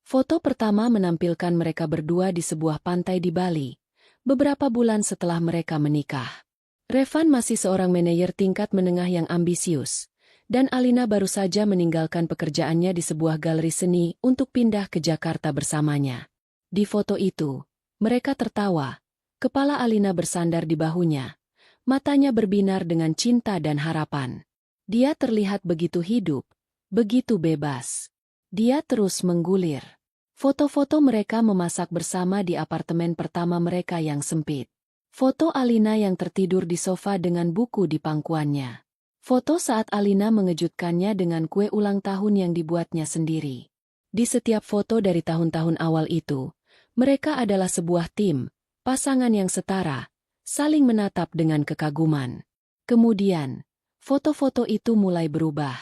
Foto pertama menampilkan mereka berdua di sebuah pantai di Bali, beberapa bulan setelah mereka menikah. Revan masih seorang manajer tingkat menengah yang ambisius, dan Alina baru saja meninggalkan pekerjaannya di sebuah galeri seni untuk pindah ke Jakarta bersamanya. Di foto itu, mereka tertawa, kepala Alina bersandar di bahunya, matanya berbinar dengan cinta dan harapan. Dia terlihat begitu hidup, begitu bebas. Dia terus menggulir. Foto-foto mereka memasak bersama di apartemen pertama mereka yang sempit. Foto Alina yang tertidur di sofa dengan buku di pangkuannya. Foto saat Alina mengejutkannya dengan kue ulang tahun yang dibuatnya sendiri. Di setiap foto dari tahun-tahun awal itu, mereka adalah sebuah tim, pasangan yang setara, saling menatap dengan kekaguman. Kemudian, foto-foto itu mulai berubah.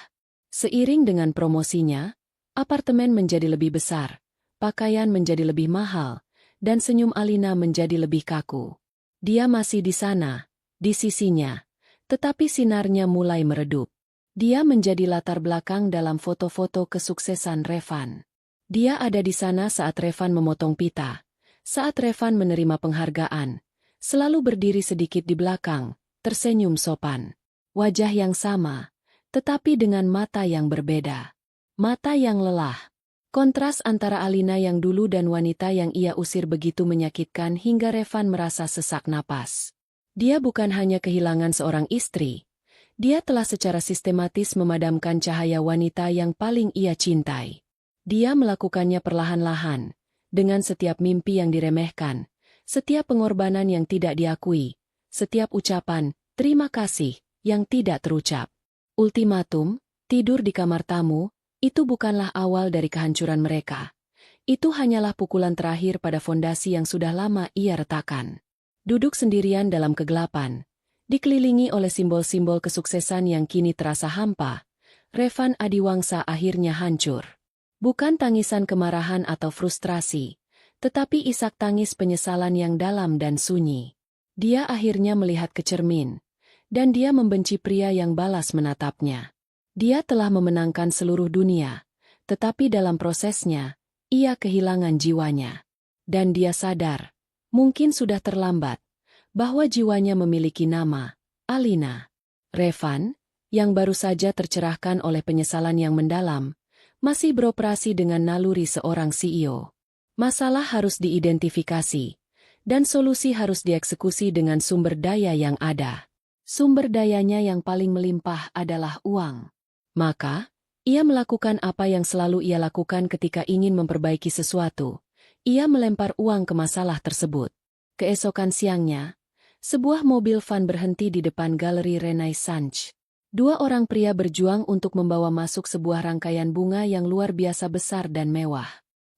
Seiring dengan promosinya, apartemen menjadi lebih besar, pakaian menjadi lebih mahal, dan senyum Alina menjadi lebih kaku. Dia masih di sana, di sisinya. Tetapi sinarnya mulai meredup. Dia menjadi latar belakang dalam foto-foto kesuksesan Revan. Dia ada di sana saat Revan memotong pita, saat Revan menerima penghargaan, selalu berdiri sedikit di belakang, tersenyum sopan. Wajah yang sama, tetapi dengan mata yang berbeda. Mata yang lelah. Kontras antara Alina yang dulu dan wanita yang ia usir begitu menyakitkan hingga Revan merasa sesak napas. Dia bukan hanya kehilangan seorang istri, dia telah secara sistematis memadamkan cahaya wanita yang paling ia cintai. Dia melakukannya perlahan-lahan, dengan setiap mimpi yang diremehkan, setiap pengorbanan yang tidak diakui, setiap ucapan terima kasih yang tidak terucap. Ultimatum, tidur di kamar tamu, itu bukanlah awal dari kehancuran mereka. Itu hanyalah pukulan terakhir pada fondasi yang sudah lama ia retakan. Duduk sendirian dalam kegelapan, dikelilingi oleh simbol-simbol kesuksesan yang kini terasa hampa, Revan Adiwangsa akhirnya hancur. Bukan tangisan kemarahan atau frustrasi, tetapi isak tangis penyesalan yang dalam dan sunyi. Dia akhirnya melihat ke cermin, dan dia membenci pria yang balas menatapnya. Dia telah memenangkan seluruh dunia, tetapi dalam prosesnya, ia kehilangan jiwanya. Dan dia sadar, mungkin sudah terlambat, bahwa jiwanya memiliki nama, Alina. Revan, yang baru saja tercerahkan oleh penyesalan yang mendalam, masih beroperasi dengan naluri seorang CEO. Masalah harus diidentifikasi, dan solusi harus dieksekusi dengan sumber daya yang ada. Sumber dayanya yang paling melimpah adalah uang. Maka, ia melakukan apa yang selalu ia lakukan ketika ingin memperbaiki sesuatu. Ia melempar uang ke masalah tersebut. Keesokan siangnya, sebuah mobil van berhenti di depan galeri Renaissance. Dua orang pria berjuang untuk membawa masuk sebuah rangkaian bunga yang luar biasa besar dan mewah.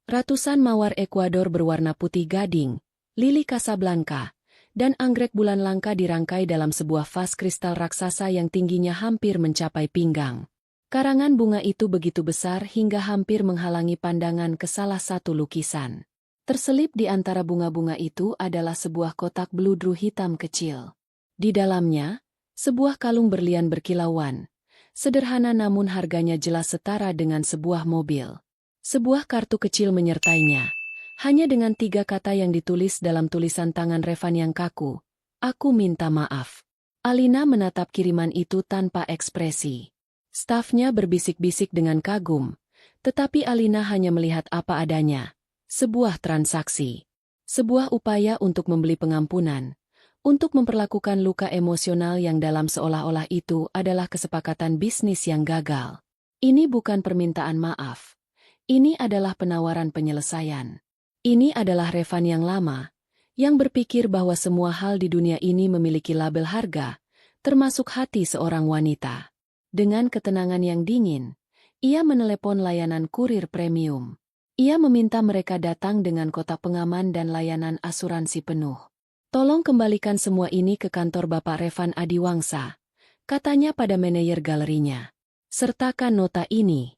Ratusan mawar Ekuador berwarna putih gading, lili Casablanca, dan anggrek bulan langka dirangkai dalam sebuah vas kristal raksasa yang tingginya hampir mencapai pinggang. Karangan bunga itu begitu besar hingga hampir menghalangi pandangan ke salah satu lukisan. Terselip di antara bunga-bunga itu adalah sebuah kotak beludru hitam kecil. Di dalamnya, sebuah kalung berlian berkilauan. Sederhana namun harganya jelas setara dengan sebuah mobil. Sebuah kartu kecil menyertainya. Hanya dengan 3 kata yang ditulis dalam tulisan tangan Revan yang kaku. Aku minta maaf. Alina menatap kiriman itu tanpa ekspresi. Stafnya berbisik-bisik dengan kagum. Tetapi Alina hanya melihat apa adanya. Sebuah transaksi. Sebuah upaya untuk membeli pengampunan. Untuk memperlakukan luka emosional yang dalam seolah-olah itu adalah kesepakatan bisnis yang gagal. Ini bukan permintaan maaf. Ini adalah penawaran penyelesaian. Ini adalah Revan yang lama, yang berpikir bahwa semua hal di dunia ini memiliki label harga, termasuk hati seorang wanita. Dengan ketenangan yang dingin, ia menelepon layanan kurir premium. Ia meminta mereka datang dengan kotak pengaman dan layanan asuransi penuh. Tolong kembalikan semua ini ke kantor Bapak Revan Adiwangsa, katanya pada manajer galerinya. Sertakan nota ini.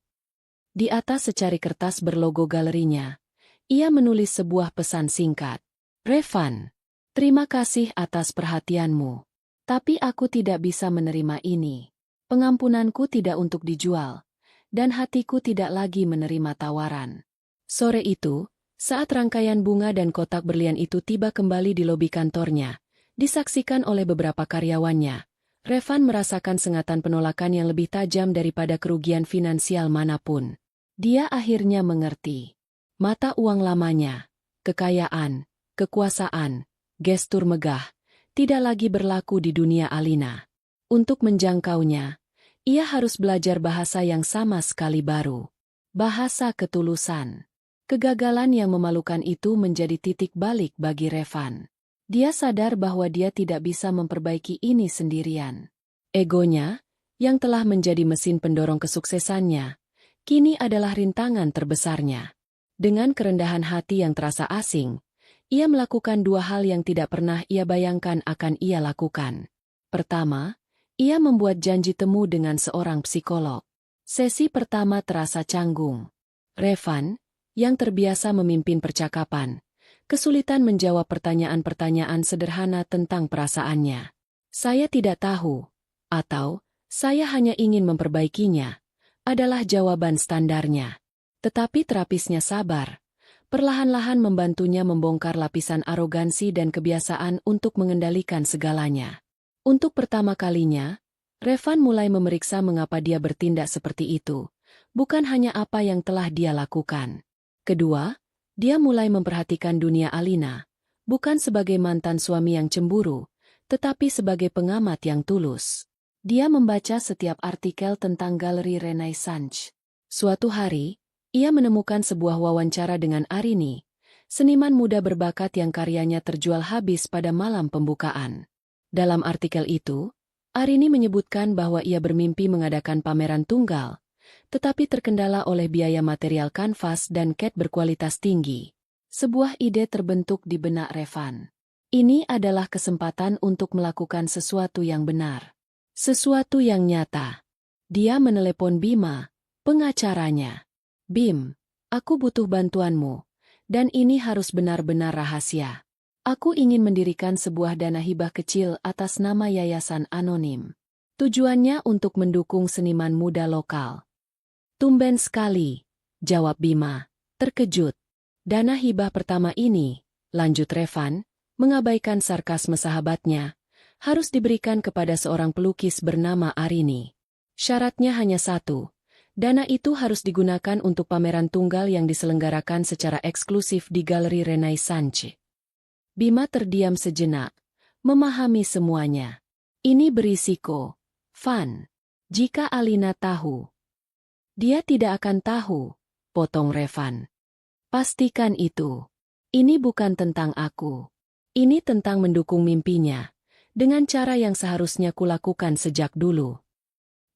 Di atas secari kertas berlogo galerinya, ia menulis sebuah pesan singkat. Revan, terima kasih atas perhatianmu. Tapi aku tidak bisa menerima ini. Pengampunanku tidak untuk dijual, dan hatiku tidak lagi menerima tawaran. Sore itu, saat rangkaian bunga dan kotak berlian itu tiba kembali di lobi kantornya, disaksikan oleh beberapa karyawannya, Revan merasakan sengatan penolakan yang lebih tajam daripada kerugian finansial manapun. Dia akhirnya mengerti. Mata uang lamanya, kekayaan, kekuasaan, gestur megah, tidak lagi berlaku di dunia Alina. Untuk menjangkaunya, ia harus belajar bahasa yang sama sekali baru. Bahasa ketulusan. Kegagalan yang memalukan itu menjadi titik balik bagi Revan. Dia sadar bahwa dia tidak bisa memperbaiki ini sendirian. Egonya, yang telah menjadi mesin pendorong kesuksesannya, kini adalah rintangan terbesarnya. Dengan kerendahan hati yang terasa asing, ia melakukan 2 hal yang tidak pernah ia bayangkan akan ia lakukan. Pertama, ia membuat janji temu dengan seorang psikolog. Sesi pertama terasa canggung. Revan, yang terbiasa memimpin percakapan, kesulitan menjawab pertanyaan-pertanyaan sederhana tentang perasaannya. Saya tidak tahu, atau saya hanya ingin memperbaikinya, adalah jawaban standarnya. Tetapi terapisnya sabar, perlahan-lahan membantunya membongkar lapisan arogansi dan kebiasaan untuk mengendalikan segalanya. Untuk pertama kalinya, Revan mulai memeriksa mengapa dia bertindak seperti itu, bukan hanya apa yang telah dia lakukan. Kedua, dia mulai memperhatikan dunia Alina, bukan sebagai mantan suami yang cemburu, tetapi sebagai pengamat yang tulus. Dia membaca setiap artikel tentang galeri Renaissance. Suatu hari, ia menemukan sebuah wawancara dengan Arini, seniman muda berbakat yang karyanya terjual habis pada malam pembukaan. Dalam artikel itu, Arini menyebutkan bahwa ia bermimpi mengadakan pameran tunggal, tetapi terkendala oleh biaya material kanvas dan cat berkualitas tinggi. Sebuah ide terbentuk di benak Revan. Ini adalah kesempatan untuk melakukan sesuatu yang benar. Sesuatu yang nyata. Dia menelepon Bima, pengacaranya. Bim, aku butuh bantuanmu, dan ini harus benar-benar rahasia. Aku ingin mendirikan sebuah dana hibah kecil atas nama yayasan anonim. Tujuannya untuk mendukung seniman muda lokal. Tumben sekali, jawab Bima, terkejut. Dana hibah pertama ini, lanjut Revan, mengabaikan sarkasme sahabatnya, harus diberikan kepada seorang pelukis bernama Arini. Syaratnya hanya satu, dana itu harus digunakan untuk pameran tunggal yang diselenggarakan secara eksklusif di Galeri Renaissance. Bima terdiam sejenak, memahami semuanya. Ini berisiko, Van. Jika Alina tahu. Dia tidak akan tahu, potong Revan. Pastikan itu. Ini bukan tentang aku. Ini tentang mendukung mimpinya, dengan cara yang seharusnya kulakukan sejak dulu.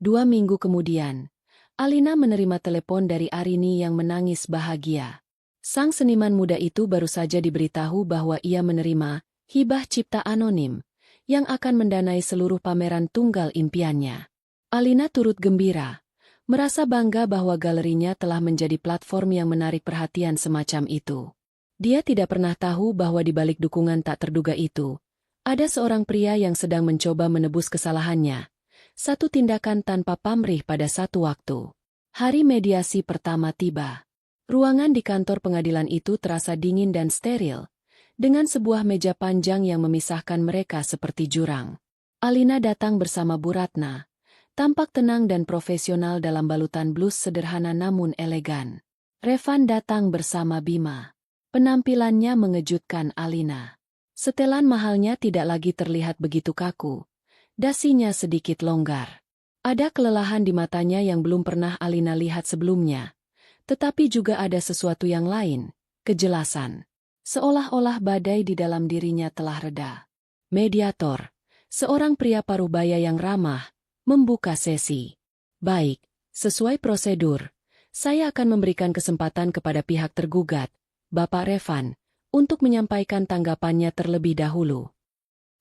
2 minggu kemudian, Alina menerima telepon dari Arini yang menangis bahagia. Sang seniman muda itu baru saja diberitahu bahwa ia menerima hibah cipta anonim yang akan mendanai seluruh pameran tunggal impiannya. Alina turut gembira, merasa bangga bahwa galerinya telah menjadi platform yang menarik perhatian semacam itu. Dia tidak pernah tahu bahwa di balik dukungan tak terduga itu, ada seorang pria yang sedang mencoba menebus kesalahannya. Satu tindakan tanpa pamrih pada satu waktu. Hari mediasi pertama tiba. Ruangan di kantor pengadilan itu terasa dingin dan steril, dengan sebuah meja panjang yang memisahkan mereka seperti jurang. Alina datang bersama Bu Ratna, tampak tenang dan profesional dalam balutan blus sederhana namun elegan. Revan datang bersama Bima. Penampilannya mengejutkan Alina. Setelan mahalnya tidak lagi terlihat begitu kaku. Dasinya sedikit longgar. Ada kelelahan di matanya yang belum pernah Alina lihat sebelumnya. Tetapi juga ada sesuatu yang lain, kejelasan. Seolah-olah badai di dalam dirinya telah reda. Mediator, seorang pria parubaya yang ramah, membuka sesi. Baik, sesuai prosedur, saya akan memberikan kesempatan kepada pihak tergugat, Bapak Revan, untuk menyampaikan tanggapannya terlebih dahulu.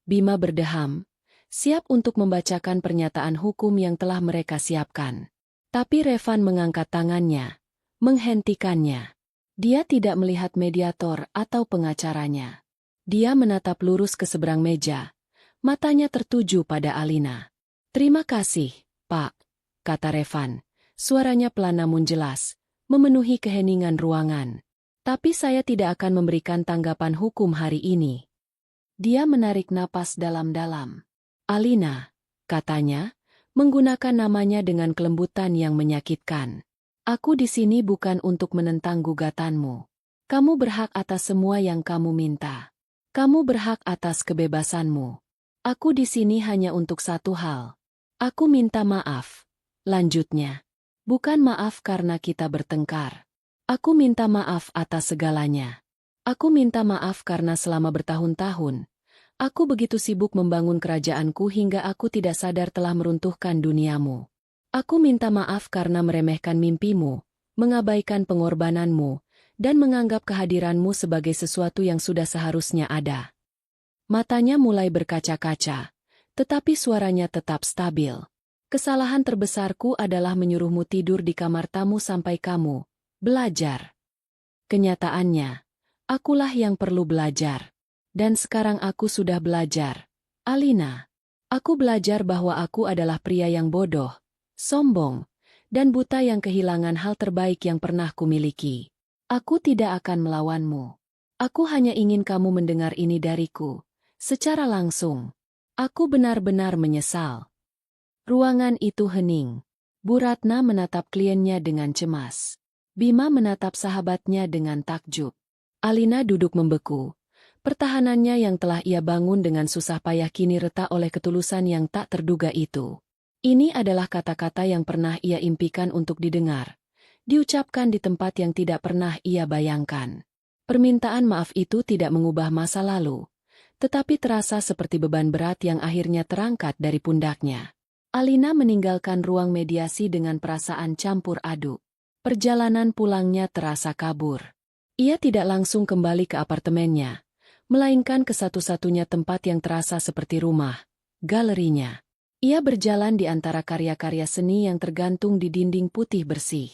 Bima berdeham, siap untuk membacakan pernyataan hukum yang telah mereka siapkan. Tapi Revan mengangkat tangannya, menghentikannya. Dia tidak melihat mediator atau pengacaranya. Dia menatap lurus ke seberang meja, matanya tertuju pada Alina. Terima kasih, Pak, kata Revan. Suaranya pelan namun jelas, memenuhi keheningan ruangan. Tapi saya tidak akan memberikan tanggapan hukum hari ini. Dia menarik napas dalam-dalam. Alina, katanya, menggunakan namanya dengan kelembutan yang menyakitkan. Aku di sini bukan untuk menentang gugatanmu. Kamu berhak atas semua yang kamu minta. Kamu berhak atas kebebasanmu. Aku di sini hanya untuk satu hal. Aku minta maaf. Lanjutnya. Bukan maaf karena kita bertengkar. Aku minta maaf atas segalanya. Aku minta maaf karena selama bertahun-tahun, aku begitu sibuk membangun kerajaanku hingga aku tidak sadar telah meruntuhkan duniamu. Aku minta maaf karena meremehkan mimpimu, mengabaikan pengorbananmu, dan menganggap kehadiranmu sebagai sesuatu yang sudah seharusnya ada. Matanya mulai berkaca-kaca, tetapi suaranya tetap stabil. Kesalahan terbesarku adalah menyuruhmu tidur di kamar tamu sampai kamu belajar. Kenyataannya, akulah yang perlu belajar. Dan sekarang aku sudah belajar. Alina, aku belajar bahwa aku adalah pria yang bodoh, sombong, dan buta yang kehilangan hal terbaik yang pernah kumiliki. Aku tidak akan melawanmu. Aku hanya ingin kamu mendengar ini dariku, secara langsung. Aku benar-benar menyesal. Ruangan itu hening. Bu Ratna menatap kliennya dengan cemas. Bima menatap sahabatnya dengan takjub. Alina duduk membeku. Pertahanannya yang telah ia bangun dengan susah payah kini retak oleh ketulusan yang tak terduga itu. Ini adalah kata-kata yang pernah ia impikan untuk didengar. Diucapkan di tempat yang tidak pernah ia bayangkan. Permintaan maaf itu tidak mengubah masa lalu, tetapi terasa seperti beban berat yang akhirnya terangkat dari pundaknya. Alina meninggalkan ruang mediasi dengan perasaan campur aduk. Perjalanan pulangnya terasa kabur. Ia tidak langsung kembali ke apartemennya, melainkan ke satu-satunya tempat yang terasa seperti rumah, galerinya. Ia berjalan di antara karya-karya seni yang tergantung di dinding putih bersih.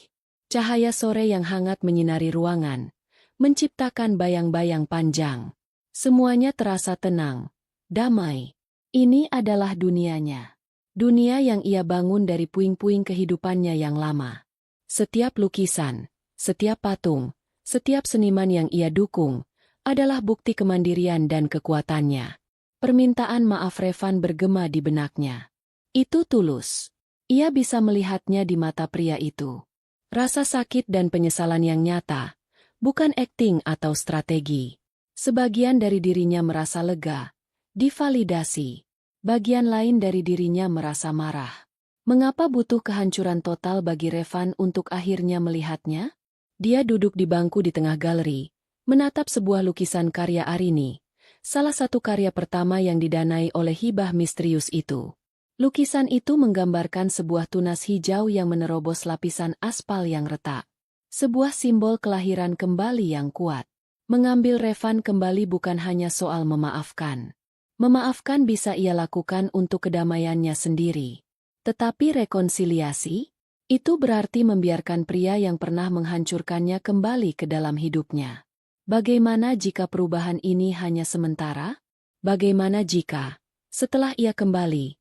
Cahaya sore yang hangat menyinari ruangan, menciptakan bayang-bayang panjang. Semuanya terasa tenang, damai. Ini adalah dunianya. Dunia yang ia bangun dari puing-puing kehidupannya yang lama. Setiap lukisan, setiap patung, setiap seniman yang ia dukung, adalah bukti kemandirian dan kekuatannya. Permintaan maaf Revan bergema di benaknya. Itu tulus. Ia bisa melihatnya di mata pria itu. Rasa sakit dan penyesalan yang nyata, bukan akting atau strategi. Sebagian dari dirinya merasa lega, divalidasi. Bagian lain dari dirinya merasa marah. Mengapa butuh kehancuran total bagi Revan untuk akhirnya melihatnya? Dia duduk di bangku di tengah galeri, menatap sebuah lukisan karya Arini, salah satu karya pertama yang didanai oleh hibah misterius itu. Lukisan itu menggambarkan sebuah tunas hijau yang menerobos lapisan aspal yang retak. Sebuah simbol kelahiran kembali yang kuat. Mengambil Revan kembali bukan hanya soal memaafkan. Memaafkan bisa ia lakukan untuk kedamaiannya sendiri. Tetapi rekonsiliasi? Itu berarti membiarkan pria yang pernah menghancurkannya kembali ke dalam hidupnya. Bagaimana jika perubahan ini hanya sementara? Bagaimana jika, setelah ia kembali,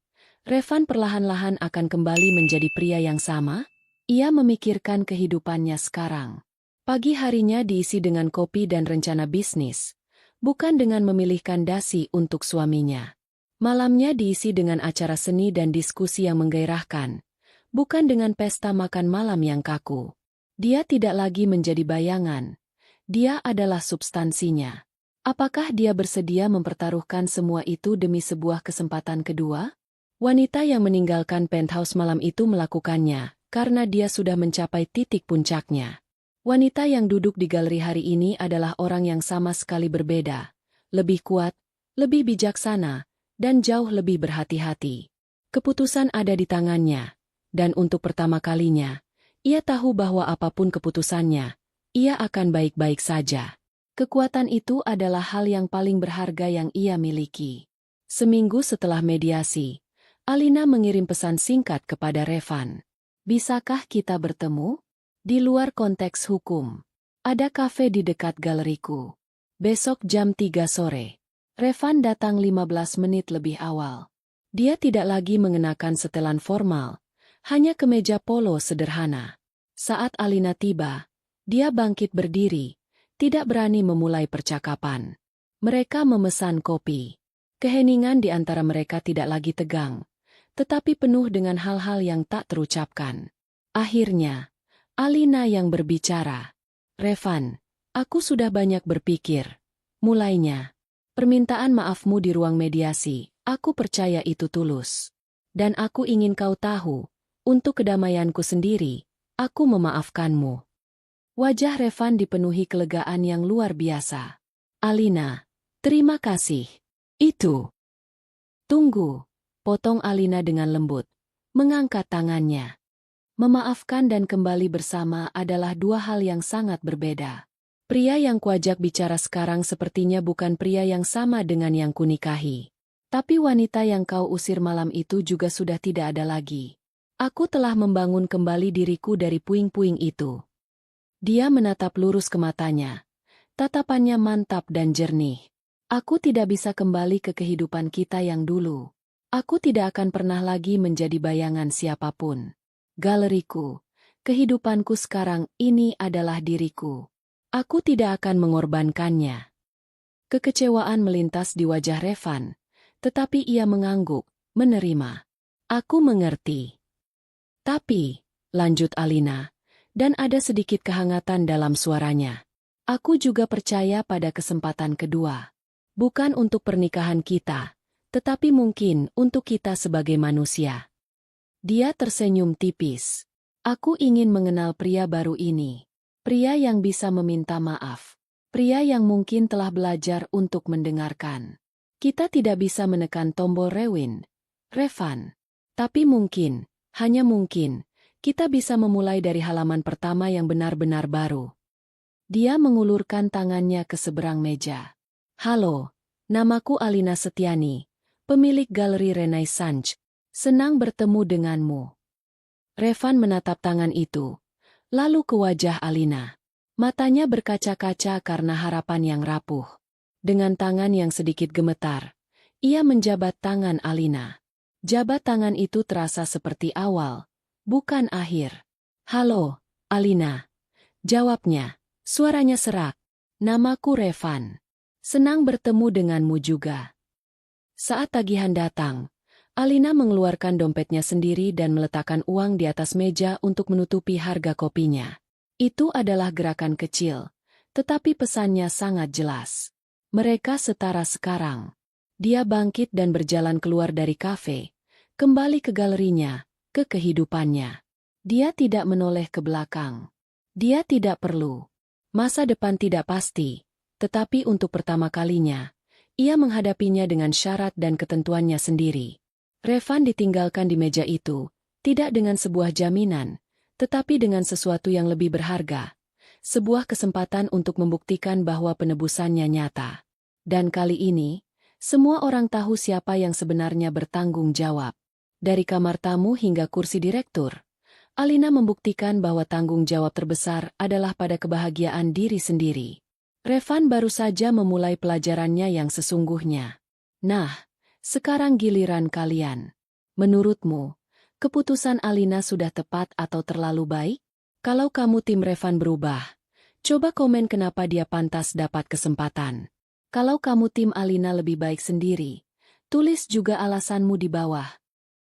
Revan perlahan-lahan akan kembali menjadi pria yang sama? Ia memikirkan kehidupannya sekarang. Pagi harinya diisi dengan kopi dan rencana bisnis, bukan dengan memilihkan dasi untuk suaminya. Malamnya diisi dengan acara seni dan diskusi yang menggairahkan, bukan dengan pesta makan malam yang kaku. Dia tidak lagi menjadi bayangan. Dia adalah substansinya. Apakah dia bersedia mempertaruhkan semua itu demi sebuah kesempatan kedua? Wanita yang meninggalkan penthouse malam itu melakukannya, karena dia sudah mencapai titik puncaknya. Wanita yang duduk di galeri hari ini adalah orang yang sama sekali berbeda. Lebih kuat, lebih bijaksana, dan jauh lebih berhati-hati. Keputusan ada di tangannya. Dan untuk pertama kalinya, ia tahu bahwa apapun keputusannya, ia akan baik-baik saja. Kekuatan itu adalah hal yang paling berharga yang ia miliki. Seminggu setelah mediasi, Alina mengirim pesan singkat kepada Revan. Bisakah kita bertemu? Di luar konteks hukum. Ada kafe di dekat galeriku. Besok jam 3 sore. Revan datang 15 menit lebih awal. Dia tidak lagi mengenakan setelan formal, hanya kemeja polo sederhana. Saat Alina tiba, dia bangkit berdiri, tidak berani memulai percakapan. Mereka memesan kopi. Keheningan di antara mereka tidak lagi tegang, tetapi penuh dengan hal-hal yang tak terucapkan. Akhirnya, Alina yang berbicara. Revan, aku sudah banyak berpikir. Mulainya, permintaan maafmu di ruang mediasi, aku percaya itu tulus. Dan aku ingin kau tahu, untuk kedamaianku sendiri, aku memaafkanmu. Wajah Revan dipenuhi kelegaan yang luar biasa. Alina, terima kasih. Itu. Tunggu, potong Alina dengan lembut, mengangkat tangannya. Memaafkan dan kembali bersama adalah dua hal yang sangat berbeda. Pria yang kuajak bicara sekarang sepertinya bukan pria yang sama dengan yang kunikahi. Tapi wanita yang kau usir malam itu juga sudah tidak ada lagi. Aku telah membangun kembali diriku dari puing-puing itu. Dia menatap lurus ke matanya. Tatapannya mantap dan jernih. Aku tidak bisa kembali ke kehidupan kita yang dulu. Aku tidak akan pernah lagi menjadi bayangan siapapun. Galeriku, kehidupanku sekarang ini adalah diriku. Aku tidak akan mengorbankannya. Kekecewaan melintas di wajah Revan, tetapi ia mengangguk, menerima. Aku mengerti. Tapi, lanjut Alina, dan ada sedikit kehangatan dalam suaranya. Aku juga percaya pada kesempatan kedua. Bukan untuk pernikahan kita, tetapi mungkin untuk kita sebagai manusia. Dia tersenyum tipis. Aku ingin mengenal pria baru ini. Pria yang bisa meminta maaf. Pria yang mungkin telah belajar untuk mendengarkan. Kita tidak bisa menekan tombol rewind, Revan. Tapi mungkin, hanya mungkin, kita bisa memulai dari halaman pertama yang benar-benar baru. Dia mengulurkan tangannya ke seberang meja. Halo, namaku Alina Setiani, pemilik Galeri Renaissance. Senang bertemu denganmu. Revan menatap tangan itu, lalu ke wajah Alina. Matanya berkaca-kaca karena harapan yang rapuh. Dengan tangan yang sedikit gemetar, ia menjabat tangan Alina. Jabat tangan itu terasa seperti awal, bukan akhir. Halo, Alina. Jawabnya, suaranya serak. Namaku Revan. Senang bertemu denganmu juga. Saat tagihan datang, Alina mengeluarkan dompetnya sendiri dan meletakkan uang di atas meja untuk menutupi harga kopinya. Itu adalah gerakan kecil, tetapi pesannya sangat jelas. Mereka setara sekarang. Dia bangkit dan berjalan keluar dari kafe, kembali ke galerinya, ke kehidupannya. Dia tidak menoleh ke belakang. Dia tidak perlu. Masa depan tidak pasti, tetapi untuk pertama kalinya, ia menghadapinya dengan syarat dan ketentuannya sendiri. Revan ditinggalkan di meja itu, tidak dengan sebuah jaminan, tetapi dengan sesuatu yang lebih berharga, Sebuah kesempatan untuk membuktikan bahwa penebusannya nyata. Dan kali ini, semua orang tahu siapa yang sebenarnya bertanggung jawab. Dari kamar tamu hingga kursi direktur, Alina membuktikan bahwa tanggung jawab terbesar adalah pada kebahagiaan diri sendiri. Revan baru saja memulai pelajarannya yang sesungguhnya. Nah, sekarang giliran kalian. Menurutmu, keputusan Alina sudah tepat atau terlalu baik? Kalau kamu tim Revan berubah, coba komen kenapa dia pantas dapat kesempatan. Kalau kamu tim Alina lebih baik sendiri, tulis juga alasanmu di bawah.